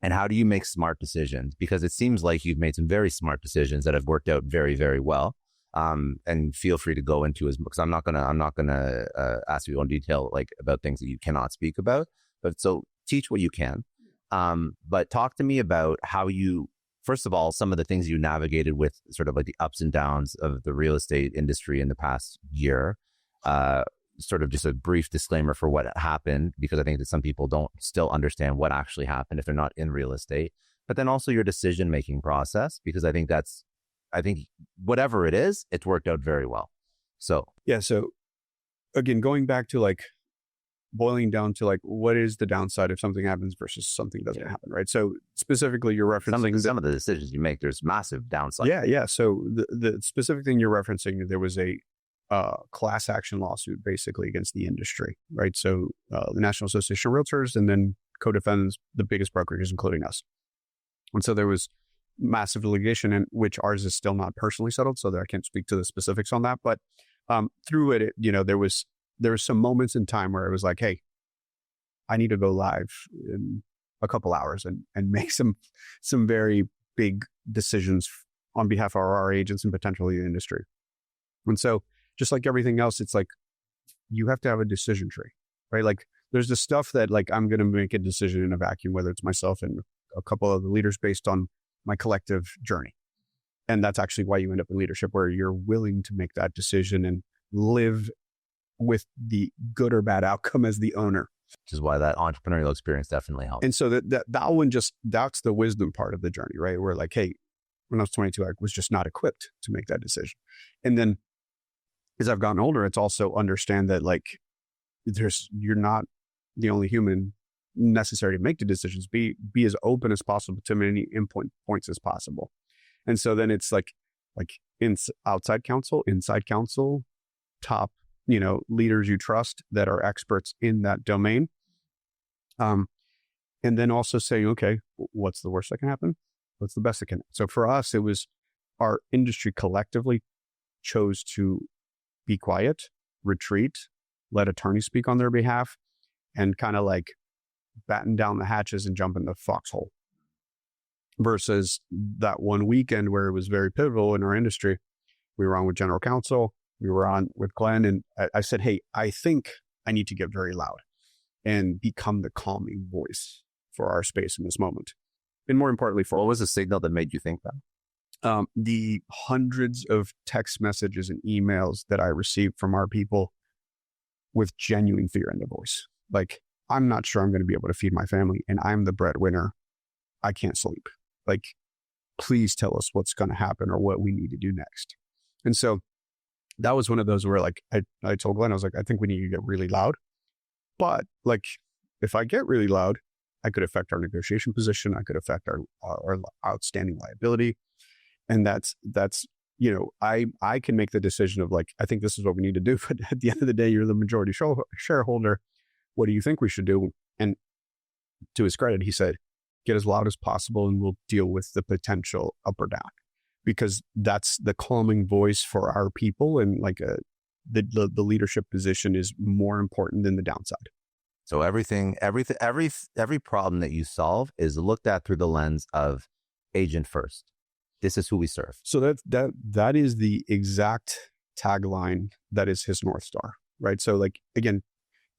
And how do you make smart decisions? Because it seems like you've made some very smart decisions that have worked out very, very well. And feel free to go into because I'm not gonna ask you in detail like about things that you cannot speak about. But so teach what you can. But talk to me about how you, first of all, some of the things you navigated with sort of like the ups and downs of the real estate industry in the past year. Sort of just a brief disclaimer for what happened, because I think that some people don't still understand what actually happened if they're not in real estate. But then also your decision-making process, because I think whatever it is, it's worked out very well. So, yeah. So again, going back to like boiling down to like, what is the downside if something happens versus something doesn't happen, right? So specifically you're referencing some of the decisions you make, there's massive downside. Yeah. So the specific thing you're referencing, there was a class action lawsuit basically against the industry, right? So the National Association of Realtors and then co-defendants, the biggest brokerages, including us. And so there was massive litigation, in which ours is still not personally settled, so that I can't speak to the specifics on that. But through it, there was some moments in time where it was like, hey, I need to go live in a couple hours and make some very big decisions on behalf of our agents and potentially the industry. And so just like everything else, it's like you have to have a decision tree, right? Like there's the stuff that like I'm going to make a decision in a vacuum, whether it's myself and a couple of the leaders based on my collective journey. And that's actually why you end up in leadership, where you're willing to make that decision and live with the good or bad outcome as the owner. Which is why that entrepreneurial experience definitely helps. And so that one that's the wisdom part of the journey, right? Where like, hey, when I was 22, I was just not equipped to make that decision. And then as I've gotten older, it's also understand that like you're not the only human necessary to make the decisions. Be as open as possible to many input points as possible. And so then it's like outside counsel, inside counsel, top, leaders you trust that are experts in that domain. And then also saying, okay, what's the worst that can happen? What's the best that can happen? So for us, it was our industry collectively chose to be quiet, retreat, let attorneys speak on their behalf, and kind of like batten down the hatches and jump in the foxhole. Versus that one weekend where it was very pivotal in our industry. We were on with general counsel, we were on with Glenn, and I said, hey, I think I need to get very loud and become the calming voice for our space in this moment. And more importantly, what was the signal that made you think that? The hundreds of text messages and emails that I received from our people with genuine fear in their voice. Like, I'm not sure I'm going to be able to feed my family, and I'm the breadwinner. I can't sleep. Like, please tell us what's going to happen or what we need to do next. And so that was one of those where like, I told Glenn, I was like, I think we need to get really loud. But like, if I get really loud, I could affect our negotiation position. I could affect our outstanding liability. And that's, I can make the decision of like, I think this is what we need to do. But at the end of the day, you're the majority shareholder. What do you think we should do? And to his credit, he said, get as loud as possible and we'll deal with the potential up or down, because that's the calming voice for our people. And like the leadership position is more important than the downside. So every problem that you solve is looked at through the lens of agent first. This is who we serve. So that is the exact tagline that is his North Star, right? So like, again,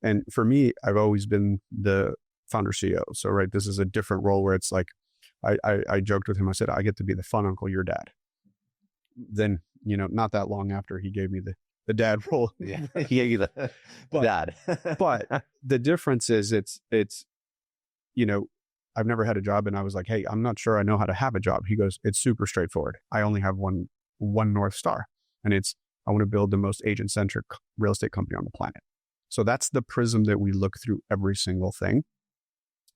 and for me, I've always been the founder CEO. So, right, this is a different role where it's like, I joked with him. I said, I get to be the fun uncle, your dad. Then, not that long after he gave me the dad role. Yeah, he gave you the dad. But the difference is it's, I've never had a job, and I was like, hey, I'm not sure I know how to have a job. He goes, it's super straightforward. I only have one North Star, and it's, I want to build the most agent-centric real estate company on the planet. So that's the prism that we look through every single thing.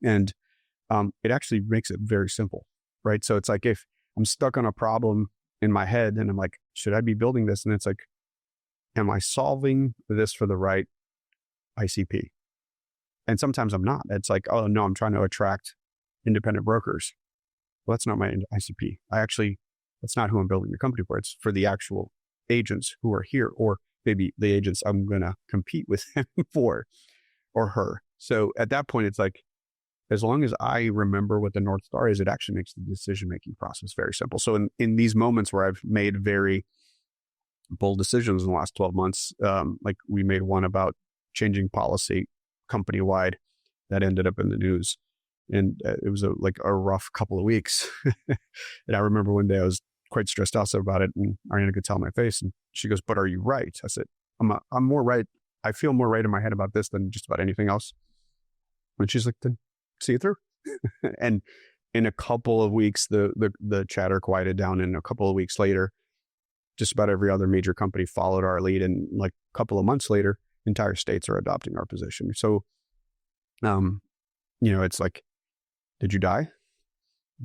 And it actually makes it very simple, right? So it's like, if I'm stuck on a problem in my head and I'm like, should I be building this? And it's like, am I solving this for the right ICP? And sometimes I'm not. It's like, oh no, I'm trying to attract independent brokers. Well, that's not my ICP. That's not who I'm building the company for. It's for the actual agents who are here, or maybe the agents I'm going to compete with him for or her. So at that point, it's like, as long as I remember what the North Star is, it actually makes the decision-making process very simple. So in these moments where I've made very bold decisions in the last 12 months, like we made one about changing policy company-wide that ended up in the news. And it was a rough couple of weeks. And I remember one day I was quite stressed out about it, and Ariana could tell my face, and she goes, "But are you right?" I said, I'm more right. I feel more right in my head about this than just about anything else. And she's like, "Then see it through." And in a couple of weeks, the chatter quieted down. And a couple of weeks later, just about every other major company followed our lead. And like a couple of months later, entire states are adopting our position. So, it's like, did you die?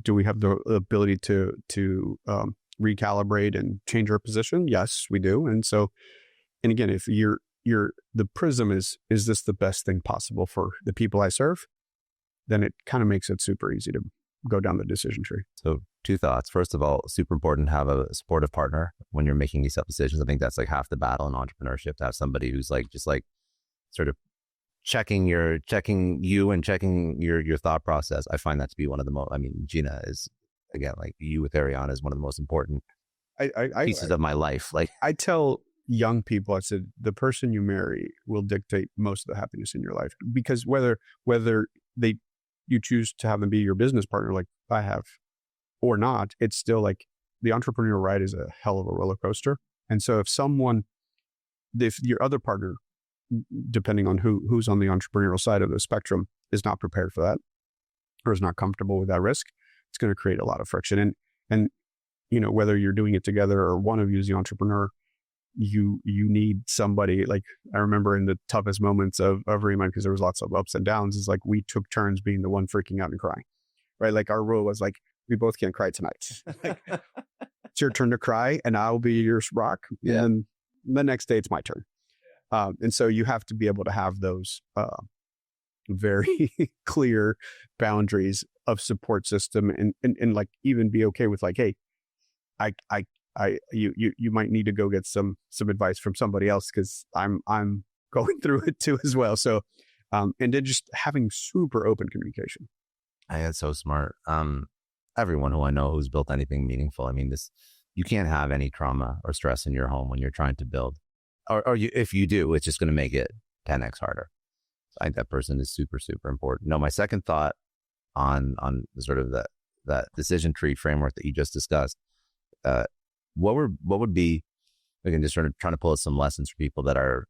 Do we have the ability to recalibrate and change our position? Yes, we do. And so, and again, if the prism is this the best thing possible for the people I serve? Then it kind of makes it super easy to go down the decision tree. So 2 thoughts. First of all, super important to have a supportive partner when you're making these tough decisions. I think that's like half the battle in entrepreneurship, to have somebody who's like, just like sort of checking you and checking your thought process. I find that to be one of the most, I mean, Gina is, again, like you with Ariana, is one of the most important pieces of my life. Like, I tell young people, I said, the person you marry will dictate most of the happiness in your life, because whether you choose to have them be your business partner, like I have, or not, it's still like the entrepreneurial ride is a hell of a roller coaster. And so if your other partner, depending on who's on the entrepreneurial side of the spectrum, is not prepared for that, or is not comfortable with that risk, it's going to create a lot of friction. And whether you're doing it together or one of you is the entrepreneur, you need somebody. Like, I remember in the toughest moments of Remine, because there was lots of ups and downs, is like we took turns being the one freaking out and crying, right? Like our rule was like, we both can't cry tonight. Like, it's your turn to cry and I'll be your rock. Yeah. And the next day it's my turn. And so you have to be able to have those very clear boundaries of support system, and like even be okay with like, hey, you might need to go get some advice from somebody else, because I'm going through it too as well. So, and then just having super open communication. That's so smart. Everyone who I know who's built anything meaningful, I mean, you can't have any trauma or stress in your home when you're trying to build, or if you do, it's just going to make it 10x harder. So I think that person is super, super important. No, my second thought on sort of that decision tree framework that you just discussed, what would be, again, just sort of trying to pull out some lessons for people that are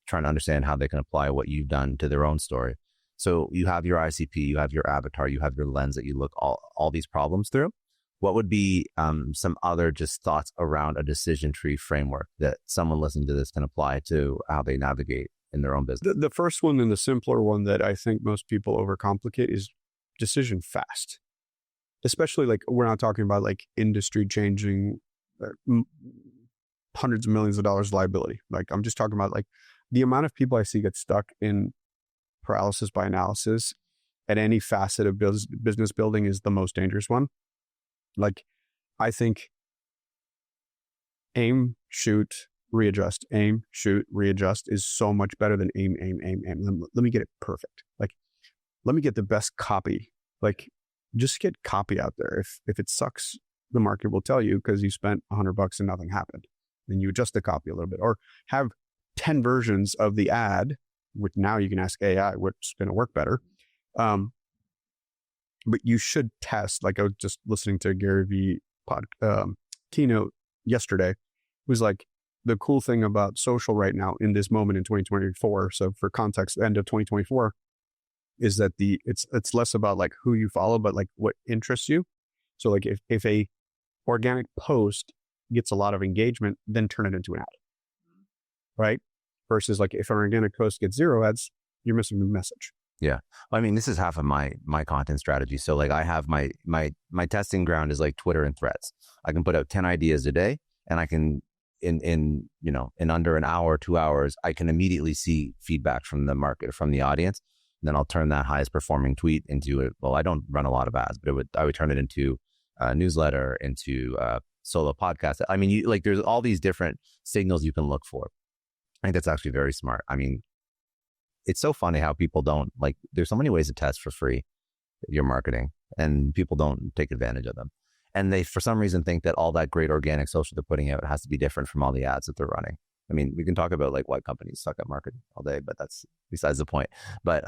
trying to understand how they can apply what you've done to their own story. So you have your ICP, you have your avatar, you have your lens that you look all these problems through. What would be some other just thoughts around a decision tree framework that someone listening to this can apply to how they navigate in their own business? The first one, and the simpler one that I think most people overcomplicate, is decision fast. Especially, like, we're not talking about like industry changing hundreds of millions of dollars liability. Like, I'm just talking about like the amount of people I see get stuck in paralysis by analysis at any facet of business building is the most dangerous one. Like, I think aim, shoot, readjust, aim, shoot, readjust is so much better than aim. Let me get it perfect. Like, let me get the best copy. Like, just get copy out there. If it sucks, the market will tell you, because you spent $100 and nothing happened. Then you adjust the copy a little bit, or have 10 versions of the ad, which now you can ask AI what's going to work better. But you should test. Like, I was just listening to Gary V keynote yesterday. It was like, the cool thing about social right now in this moment in 2024. So for context, end of 2024, is that it's less about like who you follow, but like what interests you. So like if a organic post gets a lot of engagement, then turn it into an ad, right? Versus like if an organic post gets 0 ads, you're missing the message. Yeah. I mean, this is half of my content strategy. So like I have my testing ground is like Twitter and Threads. I can put out 10 ideas a day, and I can in under an hour, 2 hours, I can immediately see feedback from the market, from the audience. And then I'll turn that highest performing tweet into it. Well, I don't run a lot of ads, but I would turn it into a newsletter, into a solo podcast. I mean, there's all these different signals you can look for. I think that's actually very smart. I mean, it's so funny how people don't, like, there's so many ways to test for free. your marketing, and people don't take advantage of them. And they, for some reason, think that all that great organic social they're putting out has to be different from all the ads that they're running. I mean, we can talk about like why companies suck at marketing all day, but that's besides the point. But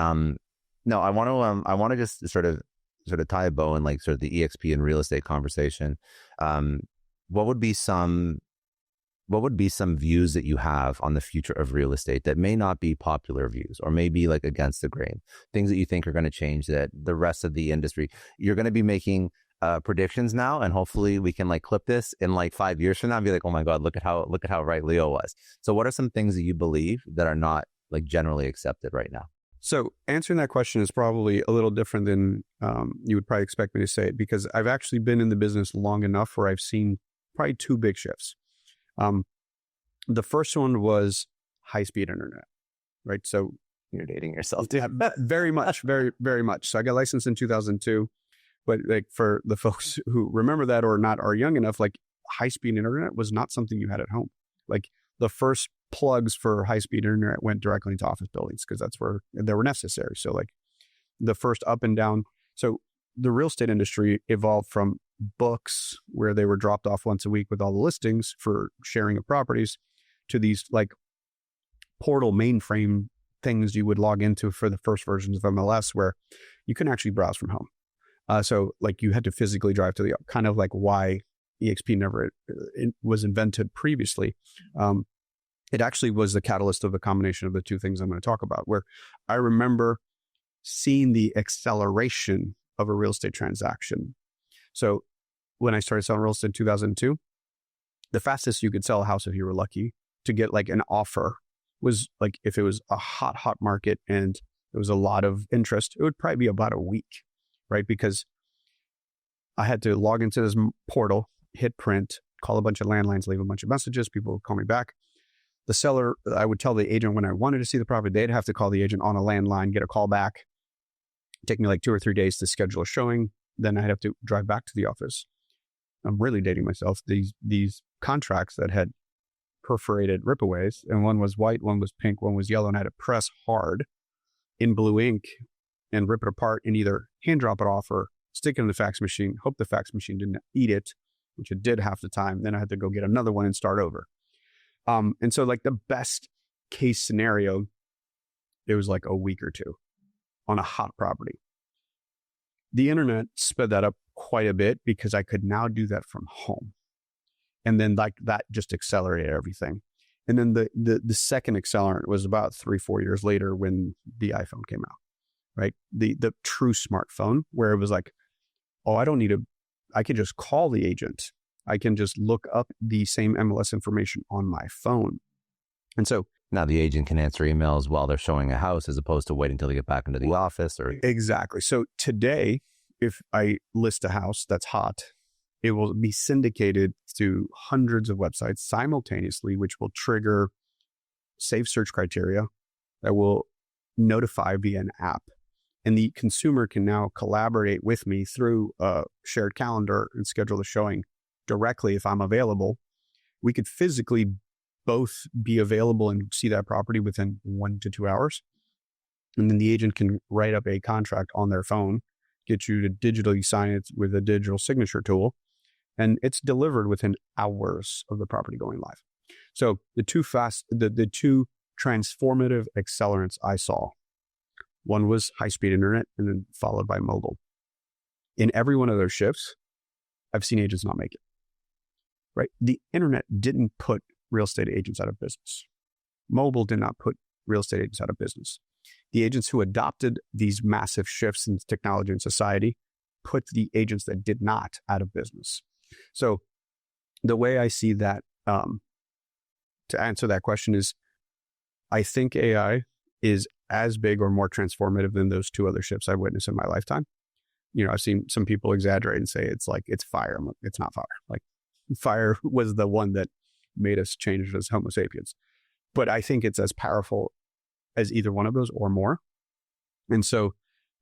no, I want to just sort of tie a bow in like sort of the EXP and real estate conversation. What would be some views that you have on the future of real estate that may not be popular views or maybe like against the grain, things that you think are going to change that the rest of the industry, you're going to be making predictions now, and hopefully we can like clip this in like 5 years from now and be like, oh my God, look at how right Leo was. So what are some things that you believe that are not like generally accepted right now? So answering that question is probably a little different than you would probably expect me to say it, because I've actually been in the business long enough where I've seen probably two big shifts. The first one was high-speed internet, right? So you're dating yourself, dude. Very much, very, very much. So I got licensed in 2002. But like for the folks who remember that or not are young enough, like high-speed internet was not something you had at home. Like the first plugs for high-speed internet went directly into office buildings because that's where they were necessary. So like the first up and down. So the real estate industry evolved from books where they were dropped off once a week with all the listings for sharing of properties to these like portal mainframe things you would log into for the first versions of MLS where you can actually browse from home. So like you had to physically drive to the, kind of like why EXP never was invented previously. It actually was the catalyst of the combination of the two things I'm going to talk about, where I remember seeing the acceleration of a real estate transaction. So when I started selling real estate in 2002, the fastest you could sell a house if you were lucky to get like an offer was like, if it was a hot market and there was a lot of interest, it would probably be about a week. Right? Because I had to log into this portal, hit print, call a bunch of landlines, leave a bunch of messages. People would call me back. The seller, I would tell the agent when I wanted to see the property, they'd have to call the agent on a landline, get a call back. It'd take me like 2 or 3 days to schedule a showing. Then I'd have to drive back to the office. I'm really dating myself. These contracts that had perforated ripaways, and one was white, one was pink, one was yellow, and I had to press hard in blue ink and rip it apart and either hand drop it off or stick it in the fax machine, hope the fax machine didn't eat it, which it did half the time. Then I had to go get another one and start over. And so like the best case scenario, it was like a week or two on a hot property. The internet sped that up quite a bit because I could now do that from home. And then like that just accelerated everything. And then the second accelerant was about 3-4 years later when the iPhone came out. Right? The true smartphone where it was like, oh, I can just call the agent. I can just look up the same MLS information on my phone. And so now the agent can answer emails while they're showing a house as opposed to waiting until they get back into the office or. Exactly. So today, if I list a house that's hot, it will be syndicated to hundreds of websites simultaneously, which will trigger safe search criteria that will notify via an app. And the consumer can now collaborate with me through a shared calendar and schedule the showing directly if I'm available. We could physically both be available and see that property within 1 to 2 hours. And then the agent can write up a contract on their phone, get you to digitally sign it with a digital signature tool, and it's delivered within hours of the property going live. So the two transformative accelerants I saw, one was high-speed internet and then followed by mobile. In every one of those shifts, I've seen agents not make it, right? The internet didn't put real estate agents out of business. Mobile did not put real estate agents out of business. The agents who adopted these massive shifts in technology and society put the agents that did not out of business. So the way I see that, to answer that question is, I think AI is as big or more transformative than those two other shifts I've witnessed in my lifetime. You know, I've seen some people exaggerate and say it's like, it's fire. I'm like, it's not fire. Like fire was the one that made us change as Homo sapiens. But I think it's as powerful as either one of those or more. And so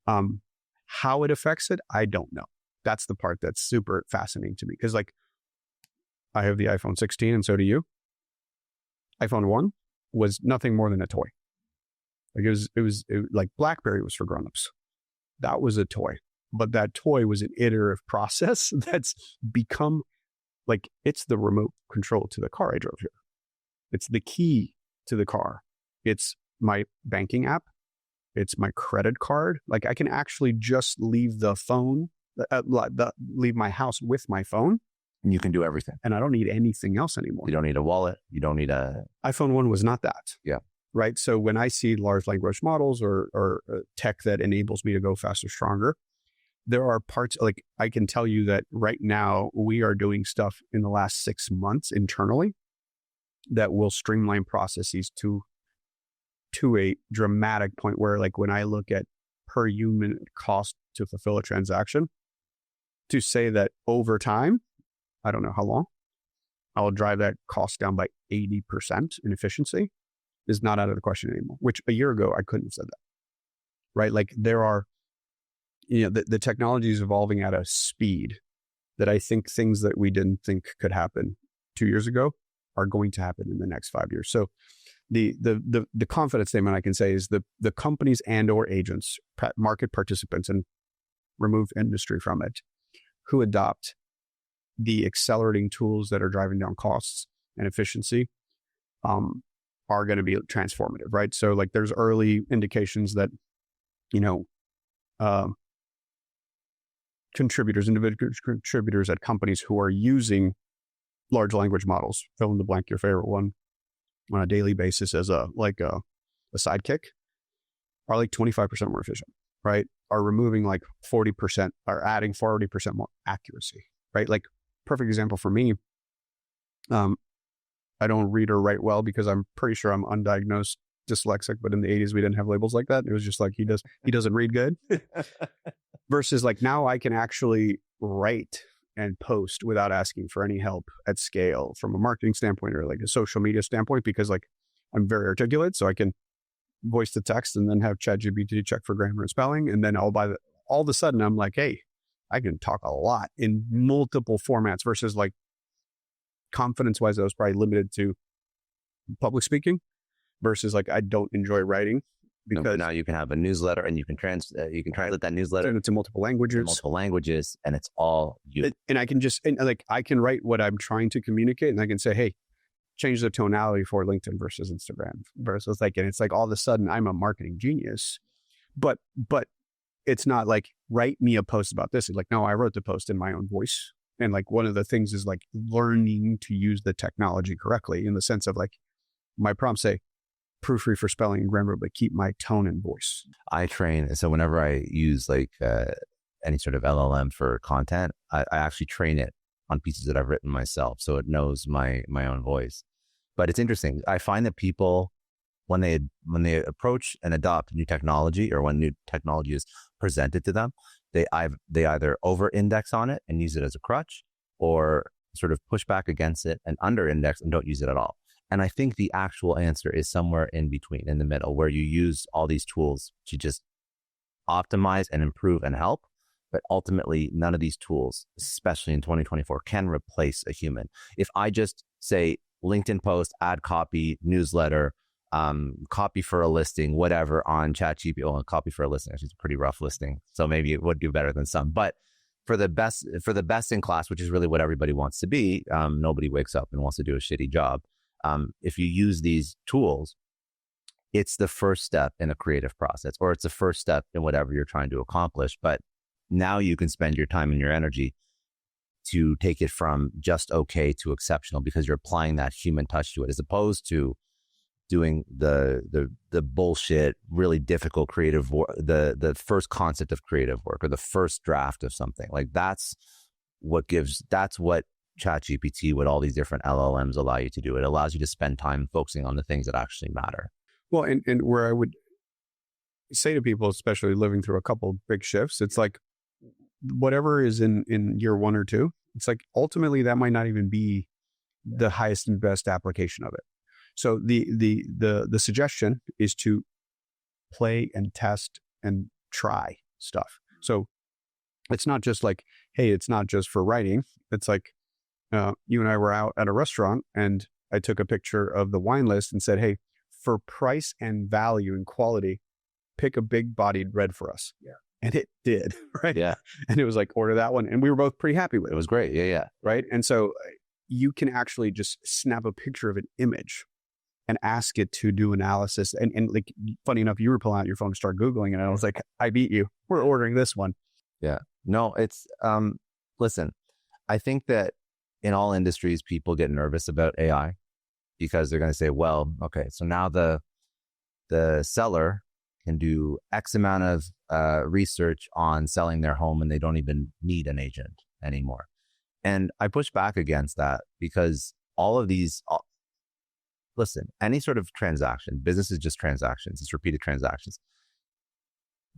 how it affects it, I don't know. That's the part that's super fascinating to me. Because like I have the iPhone 16 and so do you. iPhone 1 was nothing more than a toy. Like it was like BlackBerry was for grownups. That was a toy. But that toy was an iterative process that's become like, it's the remote control to the car I drove here. It's the key to the car. It's my banking app. It's my credit card. Like, I can actually just leave the phone, leave my house with my phone. And you can do everything. And I don't need anything else anymore. You don't need a wallet. You don't need iPhone 1 was not that. Yeah. Right. So when I see large language models or tech that enables me to go faster, stronger, there are parts, like, I can tell you that right now we are doing stuff in the last 6 months internally that will streamline processes to a dramatic point where, like, when I look at per unit cost to fulfill a transaction, to say that over time, I don't know how long, I'll drive that cost down by 80% in efficiency is not out of the question anymore, which a year ago I couldn't have said that, right? Like, there are, the technology is evolving at a speed that I think things that we didn't think could happen 2 years ago are going to happen in the next 5 years. So the confidence statement I can say is the companies and or agents, market participants, and remove industry from it, who adopt the accelerating tools that are driving down costs and efficiency, are going to be transformative, right? So, like, there's early indications that, individual contributors at companies who are using large language models, fill in the blank, your favorite one, on a daily basis as a sidekick, are like 25% more efficient, right? Are removing like 40%, are adding 40% more accuracy, right? Like, perfect example for me, I don't read or write well because I'm pretty sure I'm undiagnosed dyslexic, but in the 80s we didn't have labels like that. It was just like, he doesn't read good. Versus, like, now I can actually write and post without asking for any help at scale from a marketing standpoint or like a social media standpoint, because, like, I'm very articulate, so I can voice the text and then have ChatGPT check for grammar and spelling. And then all of a sudden I'm like, hey, I can talk a lot in multiple formats, versus, like, confidence wise, I was probably limited to public speaking, versus, like, I don't enjoy writing. Because now you can have a newsletter and you can translate that newsletter into multiple languages, and it's all you. And I can I can write what I'm trying to communicate, and I can say, hey, change the tonality for LinkedIn versus Instagram versus, like, and it's like, all of a sudden I'm a marketing genius, but it's not like, write me a post about this. It's like, no, I wrote the post in my own voice. And, like, one of the things is, like, learning to use the technology correctly, in the sense of, like, my prompts say, proofread for spelling and grammar, but keep my tone and voice. I train. So whenever I use any sort of LLM for content, I actually train it on pieces that I've written myself, so it knows my own voice. But it's interesting. I find that people, when they approach and adopt new technology, or when new technology is presented to them, they either over-index on it and use it as a crutch, or sort of push back against it and under-index and don't use it at all. And I think the actual answer is somewhere in between, in the middle, where you use all these tools to just optimize and improve and help. But ultimately, none of these tools, especially in 2024, can replace a human. If I just say LinkedIn post, add copy, newsletter, copy for a listing, whatever, on ChatGPT, copy for a listing, actually, it's a pretty rough listing, so maybe it would do better than some. But for the best in class, which is really what everybody wants to be, nobody wakes up and wants to do a shitty job. If you use these tools, it's the first step in a creative process, or it's the first step in whatever you're trying to accomplish. But now you can spend your time and your energy to take it from just okay to exceptional, because you're applying that human touch to it, as opposed to doing the bullshit, really difficult creative work, the first concept of creative work, or the first draft of something. Like, that's what ChatGPT, with all these different LLMs, allow you to do. It allows you to spend time focusing on the things that actually matter. Well, and where I would say to people, especially living through a couple big shifts, it's like, whatever is in year 1 or 2, it's like, ultimately that might not even be the highest and best application of it. So the suggestion is to play and test and try stuff. So it's not just like, hey, it's not just for writing. It's like, you and I were out at a restaurant, and I took a picture of the wine list and said, hey, for price and value and quality, pick a big bodied red for us. Yeah. And it did, right? Yeah. And it was like, order that one. And we were both pretty happy with It was great. Yeah. Yeah. right? And so you can actually just snap a picture of an image and ask it to do analysis. And like, funny enough, you were pulling out your phone to start Googling, and I was like, I beat you. We're ordering this one. Yeah. No, it's, listen, I think that in all industries, people get nervous about AI because they're going to say, well, okay, so now the seller can do X amount of research on selling their home and they don't even need an agent anymore. And I push back against that because all of these, listen, any sort of transaction, business is just transactions, it's repeated transactions.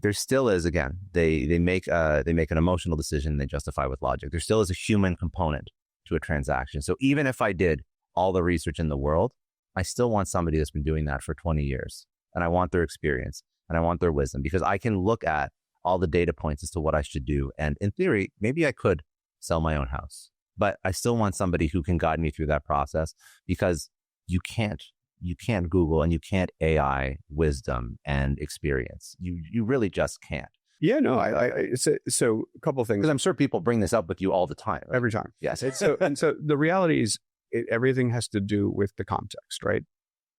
There still is, again, they make an emotional decision, they justify with logic. There still is a human component to a transaction. So even if I did all the research in the world, I still want somebody that's been doing that for 20 years. And I want their experience and I want their wisdom because I can look at all the data points as to what I should do. And in theory, maybe I could sell my own house, but I still want somebody who can guide me through that process because you can't Google and you can't AI wisdom and experience. You really just can't. Yeah, no, so a couple of things. Because I'm sure people bring this up with you all the time. Right? Every time. Yes. So the reality is everything has to do with the context, right?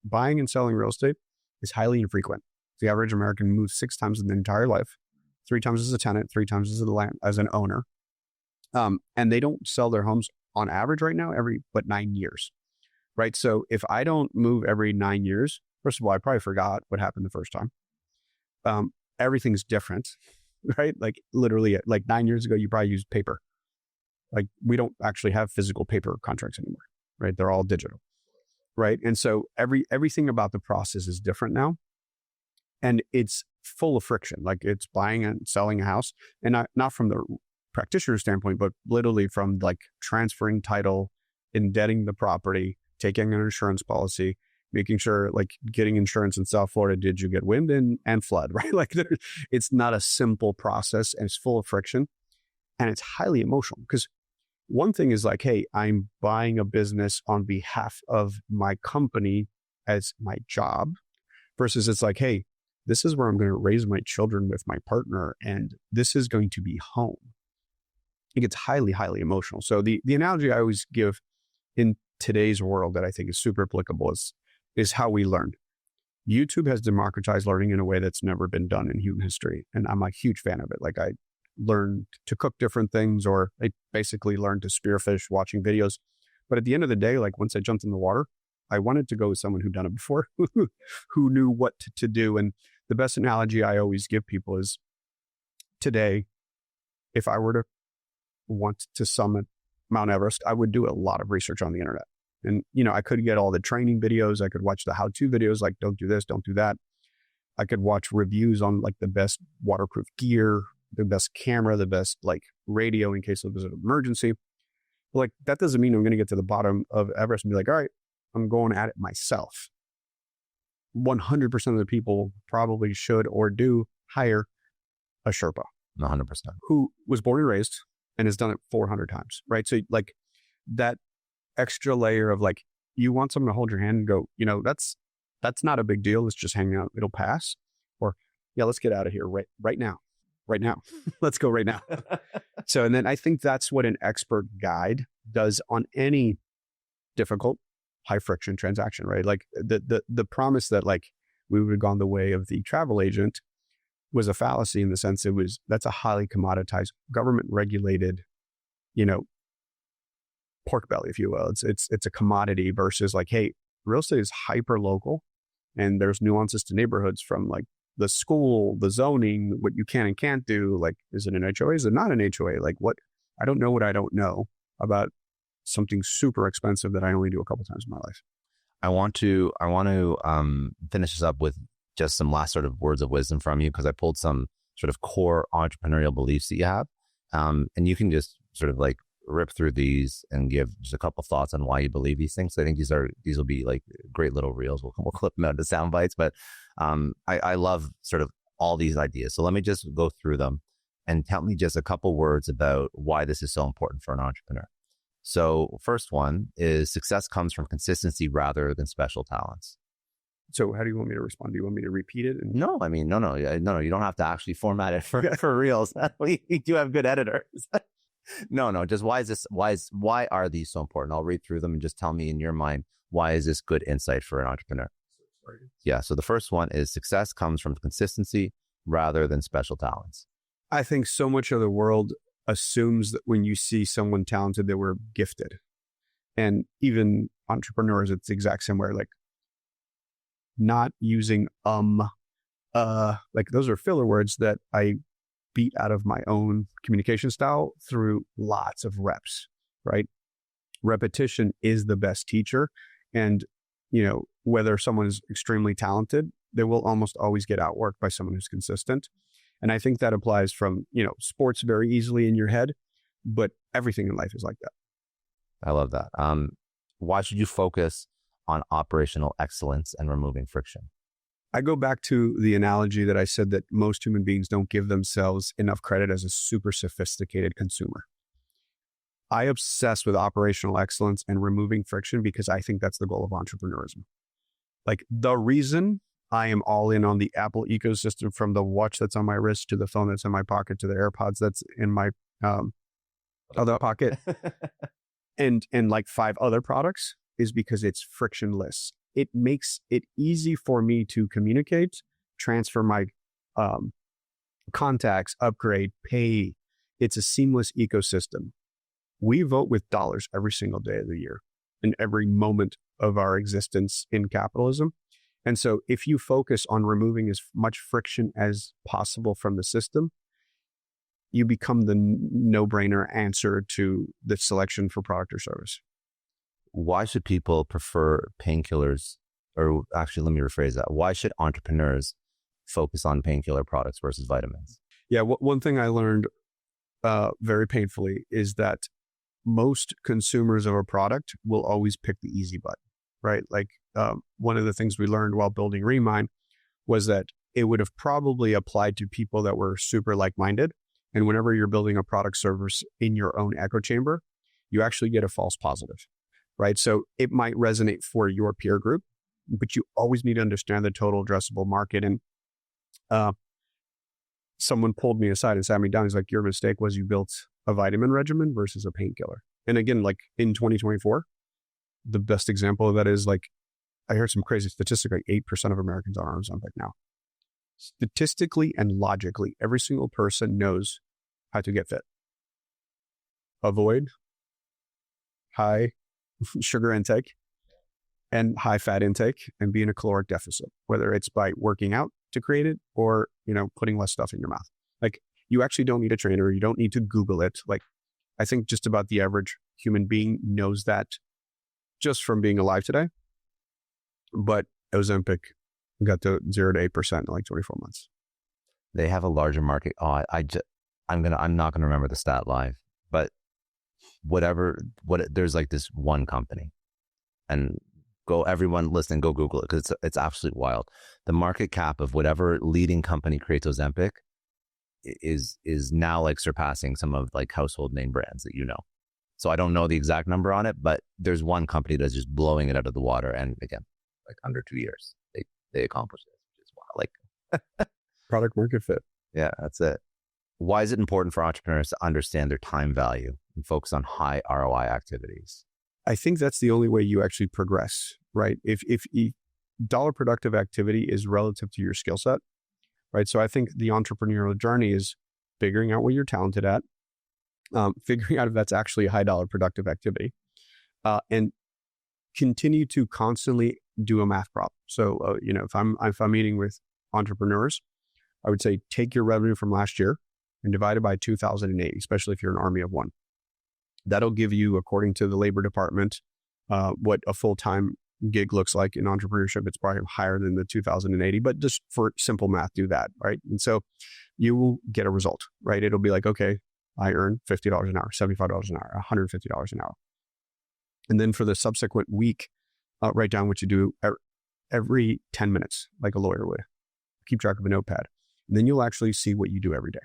Buying and selling real estate is highly infrequent. The average American moves 6 times in their entire life, 3 times as a tenant, 3 times as an owner. And they don't sell their homes on average right now but 9 years, right? So if I don't move every 9 years, first of all, I probably forgot what happened the first time. Everything's different, right? Like literally like 9 years ago, you probably used paper. Like we don't actually have physical paper contracts anymore, right? They're all digital, right? And so everything about the process is different now. And it's full of friction. Like it's buying and selling a house, and not from the practitioner standpoint, but literally from like transferring title, indebting the property, taking an insurance policy, making sure like getting insurance in South Florida. Did you get wind and flood, right? Like it's not a simple process and it's full of friction and it's highly emotional because one thing is like, hey, I'm buying a business on behalf of my company as my job versus it's like, hey, this is where I'm going to raise my children with my partner and this is going to be home. It gets highly, highly emotional. So the analogy I always give in today's world that I think is super applicable is how we learn. YouTube has democratized learning in a way that's never been done in human history. And I'm a huge fan of it. Like I learned to cook different things, or I basically learned to spearfish watching videos. But at the end of the day, like once I jumped in the water, I wanted to go with someone who'd done it before, who knew what to do. And the best analogy I always give people is today, if I were to want to summit Mount Everest, I would do a lot of research on the internet. And, I could get all the training videos. I could watch the how-to videos, like don't do this, don't do that. I could watch reviews on like the best waterproof gear, the best camera, the best like radio in case there's an emergency. But like that doesn't mean I'm going to get to the bottom of Everest and be like, all right, I'm going at it myself. 100% of the people probably should or do hire a Sherpa. 100%. Who was born and raised and has done it 400 times, right? So like that extra layer of like, you want someone to hold your hand and go, that's not a big deal. Let's just hang out. It'll pass. Or yeah, let's get out of here right now. Let's go right now. So, and then I think that's what an expert guide does on any difficult, high friction transaction, right? Like the promise that like we would have gone the way of the travel agent was a fallacy in the sense that's a highly commoditized, government regulated, pork belly, if you will. It's a commodity versus like, hey, real estate is hyper local and there's nuances to neighborhoods from like the school, the zoning, what you can and can't do. Like, is it an HOA? Is it not an HOA? Like I don't know what I don't know about something super expensive that I only do a couple times in my life. I want to finish this up with just some last sort of words of wisdom from you, because I pulled some sort of core entrepreneurial beliefs that you have. And you can just sort of like rip through these and give just a couple thoughts on why you believe these things. So I think these will be like great little reels. We'll clip them out into sound bites, but I love sort of all these ideas. So let me just go through them and tell me just a couple words about why this is so important for an entrepreneur. So first one is success comes from consistency rather than special talents. So how do you want me to respond? Do you want me to repeat it? No, I mean, no. You don't have to actually format it for reels. We do have good editors. No. Just why are these so important? I'll read through them and just tell me in your mind, why is this good insight for an entrepreneur? Yeah. So the first one is success comes from consistency rather than special talents. I think so much of the world assumes that when you see someone talented, that we're gifted. And even entrepreneurs, it's the exact same way, like not using, like those are filler words that I beat out of my own communication style through lots of reps, right? Repetition is the best teacher. And, whether someone is extremely talented, they will almost always get outworked by someone who's consistent. And I think that applies from, sports very easily in your head, but everything in life is like that. I love that. Why should you focus on operational excellence and removing friction? I go back to the analogy that I said that most human beings don't give themselves enough credit as a super sophisticated consumer. I obsess with operational excellence and removing friction because I think that's the goal of entrepreneurism. Like the reason I am all in on the Apple ecosystem, from the watch that's on my wrist to the phone that's in my pocket to the AirPods that's in my other pocket and like 5 other products, is because it's frictionless. It makes it easy for me to communicate, transfer my contacts, upgrade, pay. It's a seamless ecosystem. We vote with dollars every single day of the year and every moment of our existence in capitalism. And so if you focus on removing as much friction as possible from the system, you become the no-brainer answer to the selection for product or service. Why should people prefer painkillers? Or actually, let me rephrase that. Why should entrepreneurs focus on painkiller products versus vitamins? Yeah, one thing I learned very painfully is that most consumers of a product will always pick the easy button, right? Like one of the things we learned while building Remine was that it would have probably applied to people that were super like-minded. And whenever you're building a product service in your own echo chamber, you actually get a false positive, right? So it might resonate for your peer group, but you always need to understand the total addressable market. And someone pulled me aside and sat me down. He's like, your mistake was you built a vitamin regimen versus a painkiller. And again, like in 2024, the best example of that is like, I heard some crazy statistic, like 8% of Americans are on Ozempic now. Statistically and logically, every single person knows how to get fit. Avoid high sugar intake and high fat intake and be in a caloric deficit, whether it's by working out to create it or, putting less stuff in your mouth. Like you actually don't need a trainer. You don't need to Google it. Like I think just about the average human being knows that just from being alive today. But Ozempic got to 0 to 8% in like 24 months. They have a larger market. I'm not gonna remember the stat live, but there's like this one company, and everyone listen, go Google it because it's absolutely wild. The market cap of whatever leading company creates Ozempic is now like surpassing some of like household name brands that you know. So I don't know the exact number on it, but there's one company that's just blowing it out of the water, and again, like under 2 years, they accomplished it, which is wild. Like Product market fit. Yeah, that's it. Why is it important for entrepreneurs to understand their time value and focus on high ROI activities? I think that's the only way you actually progress, right? If dollar productive activity is relative to your skill set, right? So I think the entrepreneurial journey is figuring out what you're talented at, figuring out if that's actually a high dollar productive activity, and continue to constantly do a math problem. So, if I'm meeting with entrepreneurs, I would say take your revenue from last year and divide it by 2,080, especially if you're an army of one. That'll give you, according to the labor department, what a full-time gig looks like in entrepreneurship. It's probably higher than the 2,080, but just for simple math, do that, right? And so you will get a result, right? It'll be like, okay, I earn $50 an hour, $75 an hour, $150 an hour. And then for the subsequent week, write down what you do every 10 minutes, like a lawyer would. Keep track of a notepad. And then you'll actually see what you do every day,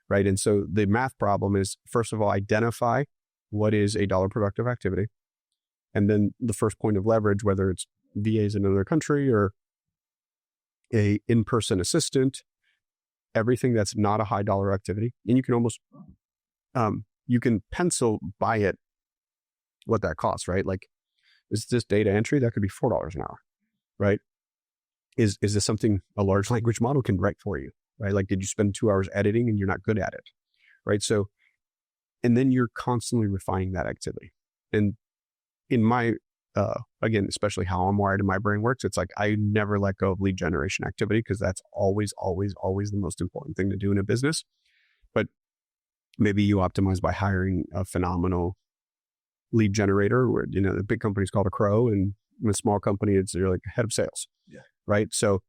right? And so the math problem is, first of all, identify what is a dollar productive activity. And then the first point of leverage, whether it's VAs in another country or a in-person assistant, everything that's not a high dollar activity. And you can almost, you can pencil by it what that costs, right? Like, is this data entry? That could be $4 an hour, right? Is this something a large language model can write for you, right? Like, did you spend 2 hours editing and you're not good at it, right? So, and then you're constantly refining that activity. And in my, again, especially how I'm wired and my brain works, it's like, I never let go of lead generation activity because that's always, always, always the most important thing to do in a business. But maybe you optimize by hiring a phenomenal lead generator, where, you know, the big company's called a crow, and in a small company, you're like head of sales. Yeah. Right. So,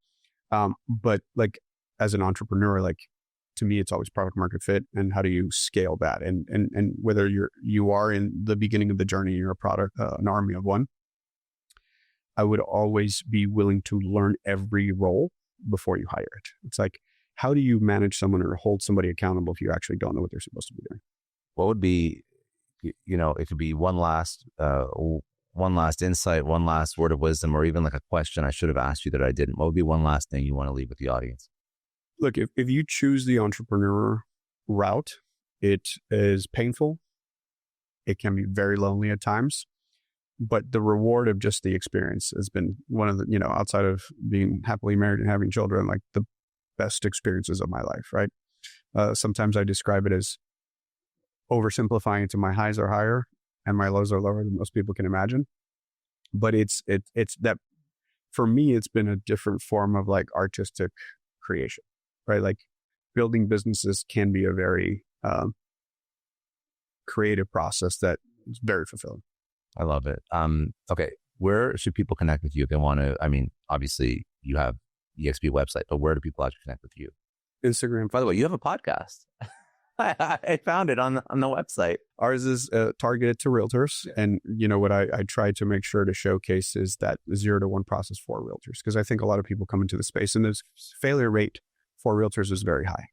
but like as an entrepreneur, like to me, it's always product market fit and how do you scale that? And whether you are in the beginning of the journey, you're a product, an army of one, I would always be willing to learn every role before you hire it. It's like, how do you manage someone or hold somebody accountable if you actually don't know what they're supposed to be doing? What would be, you know, it could be one last insight, one last word of wisdom, or even like a question I should have asked you that I didn't. What would be one last thing you want to leave with the audience? Look, if you choose the entrepreneur route, it is painful. It can be very lonely at times, but the reward of just the experience has been one of the, you know, outside of being happily married and having children, like the best experiences of my life, right? Sometimes I describe it as oversimplifying it to my highs are higher and my lows are lower than most people can imagine. But it's that, for me, it's been a different form of like artistic creation, right? Like building businesses can be a very creative process that is very fulfilling. I love it. Okay. Where should people connect with you if they want to? I mean, obviously you have the eXp website, but where do people actually connect with you? Instagram. By the way, you have a podcast. I found it on the website. Ours is targeted to realtors. And you know what I try to make sure to showcase is that 0 to 1 process for realtors. Because I think a lot of people come into the space and the failure rate for realtors is very high,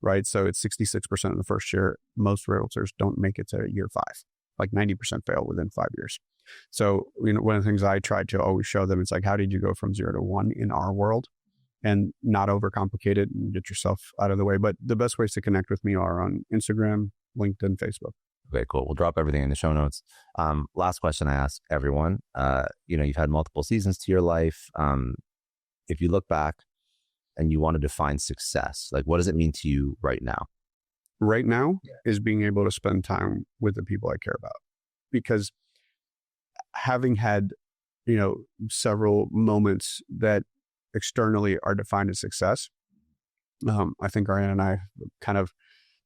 right? So it's 66% in the first year. Most realtors don't make it to year 5. Like 90% fail within 5 years. So, you know, one of the things I try to always show them, it's like, how did you go from 0 to 1 in our world? And not overcomplicate it and get yourself out of the way. But the best ways to connect with me are on Instagram, LinkedIn, Facebook. Okay, cool. We'll drop everything in the show notes. Last question I ask everyone. You know, you've had multiple seasons to your life. If you look back and you want to define success, like what does it mean to you right now? Right now is being able to spend time with the people I care about. Because having had, you know, several moments that externally are defined as success, I think Ariana and I kind of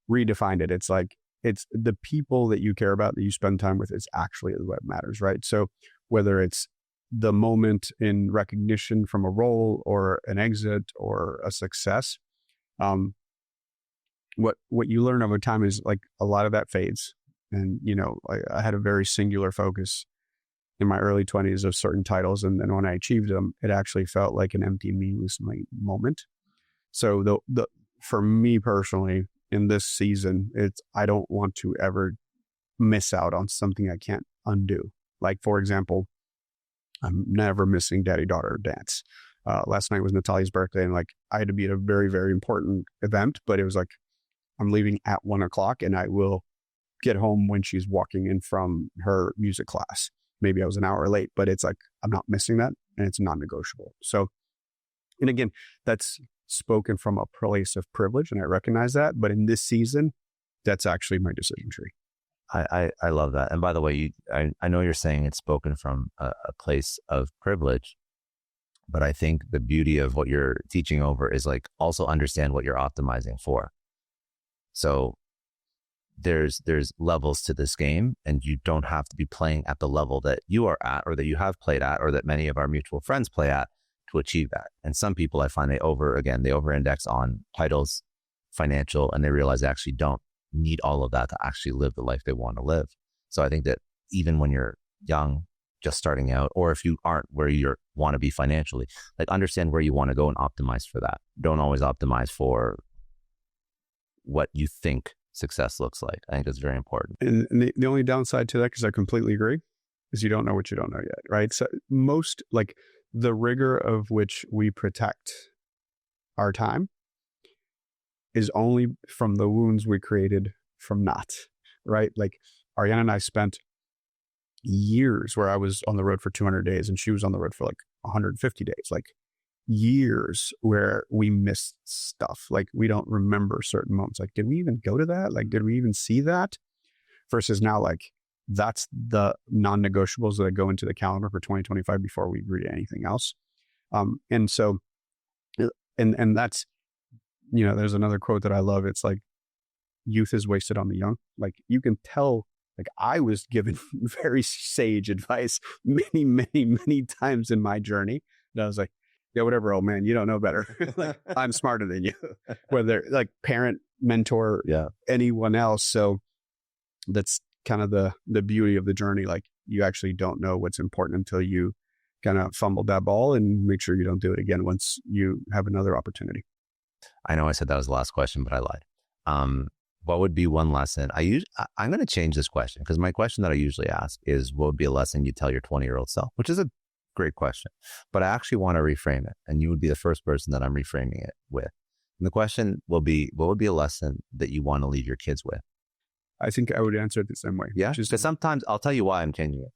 redefined it. It's like, it's the people that you care about, that you spend time with, is actually what matters, right? So whether it's the moment in recognition from a role or an exit or a success, what you learn over time is like a lot of that fades. And, you know, I had a very singular focus in my early 20s of certain titles. And then when I achieved them, it actually felt like an empty, meaningless moment. So for me personally, in this season, I don't want to ever miss out on something I can't undo. Like, for example, I'm never missing daddy-daughter dance. Last night was Natalia's birthday, and like I had to be at a very, very important event, but it was like, I'm leaving at 1:00 and I will get home when she's walking in from her music class. Maybe I was an hour late, but it's like, I'm not missing that, and it's non-negotiable. So, and again, that's spoken from a place of privilege, and I recognize that. But in this season, that's actually my decision tree. I love that. And by the way, I know you're saying it's spoken from a place of privilege, but I think the beauty of what you're teaching over is like also understand what you're optimizing for. So there's levels to this game, and you don't have to be playing at the level that you are at, or that you have played at, or that many of our mutual friends play at to achieve that. And some people, I find, they over-index on titles, financial, and they realize they actually don't need all of that to actually live the life they want to live. So I think that even when you're young, just starting out, or if you aren't where you want to be financially, like understand where you want to go and optimize for that. Don't always optimize for what you think success looks like. I think that's very important. And the only downside to that, because I completely agree, is you don't know what you don't know yet, right? So most, like, the rigor of which we protect our time is only from the wounds we created from not, right? Like Ariana and I spent years where I was on the road for 200 days and she was on the road for like 150 days, like years where we missed stuff. Like we don't remember certain moments. Like, did we even go to that? Like, did we even see that? Versus now, like that's the non-negotiables that go into the calendar for 2025 before we agree to anything else. And so, and that's, there's another quote that I love. It's like, youth is wasted on the young. Like you can tell, like I was given very sage advice many times in my journey. And I was like, yeah, whatever, old man, you don't know better. Like, I'm smarter than you, whether like parent, mentor, anyone else. So that's kind of the beauty of the journey. Like you actually don't know what's important until you kind of fumbled that ball, and make sure you don't do it again once you have another opportunity. I know I said that was the last question, but I lied. What would be one lesson? I'm going to change this question, because my question that I usually ask is, what would be a lesson you tell your 20-year-old self? Which is a great question, but I actually want to reframe it. And you would be the first person that I'm reframing it with. And the question will be, what would be a lesson that you want to leave your kids with? I think I would answer it the same way. Yeah. Because sometimes, I'll tell you why I'm changing it.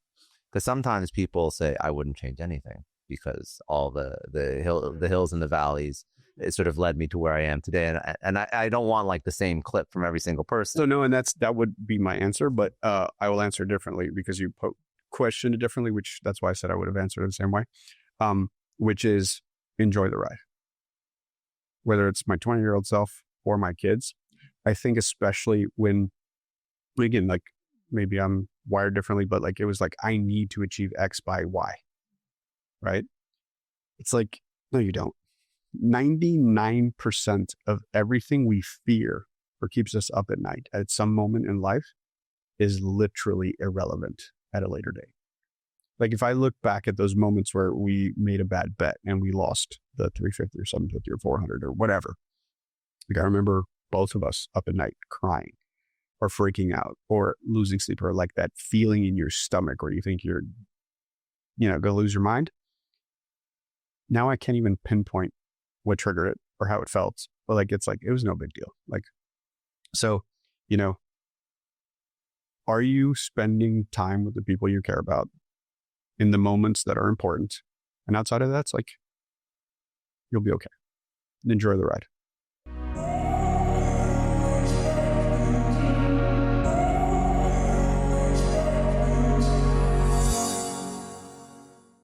Because sometimes people say, I wouldn't change anything because all the hills and the valleys, it sort of led me to where I am today. And I don't want like the same clip from every single person. So no, and that would be my answer, but I will answer differently because you questioned it differently, which that's why I said I would have answered it the same way, which is enjoy the ride. Whether it's my 20-year-old self or my kids, I think especially when, again, like maybe I'm wired differently, but like it was like, I need to achieve X by Y, right? It's like, no, you don't. 99% of everything we fear or keeps us up at night at some moment in life is literally irrelevant at a later date. Like if I look back at those moments where we made a bad bet and we lost the 350 or 750 or 400 or whatever, like I remember both of us up at night crying or freaking out or losing sleep, or like that feeling in your stomach where you think you're, going to lose your mind. Now I can't even pinpoint what triggered it or how it felt, but like, it's like, it was no big deal. Like, so, are you spending time with the people you care about in the moments that are important? And outside of that, it's like, you'll be okay. Enjoy the ride.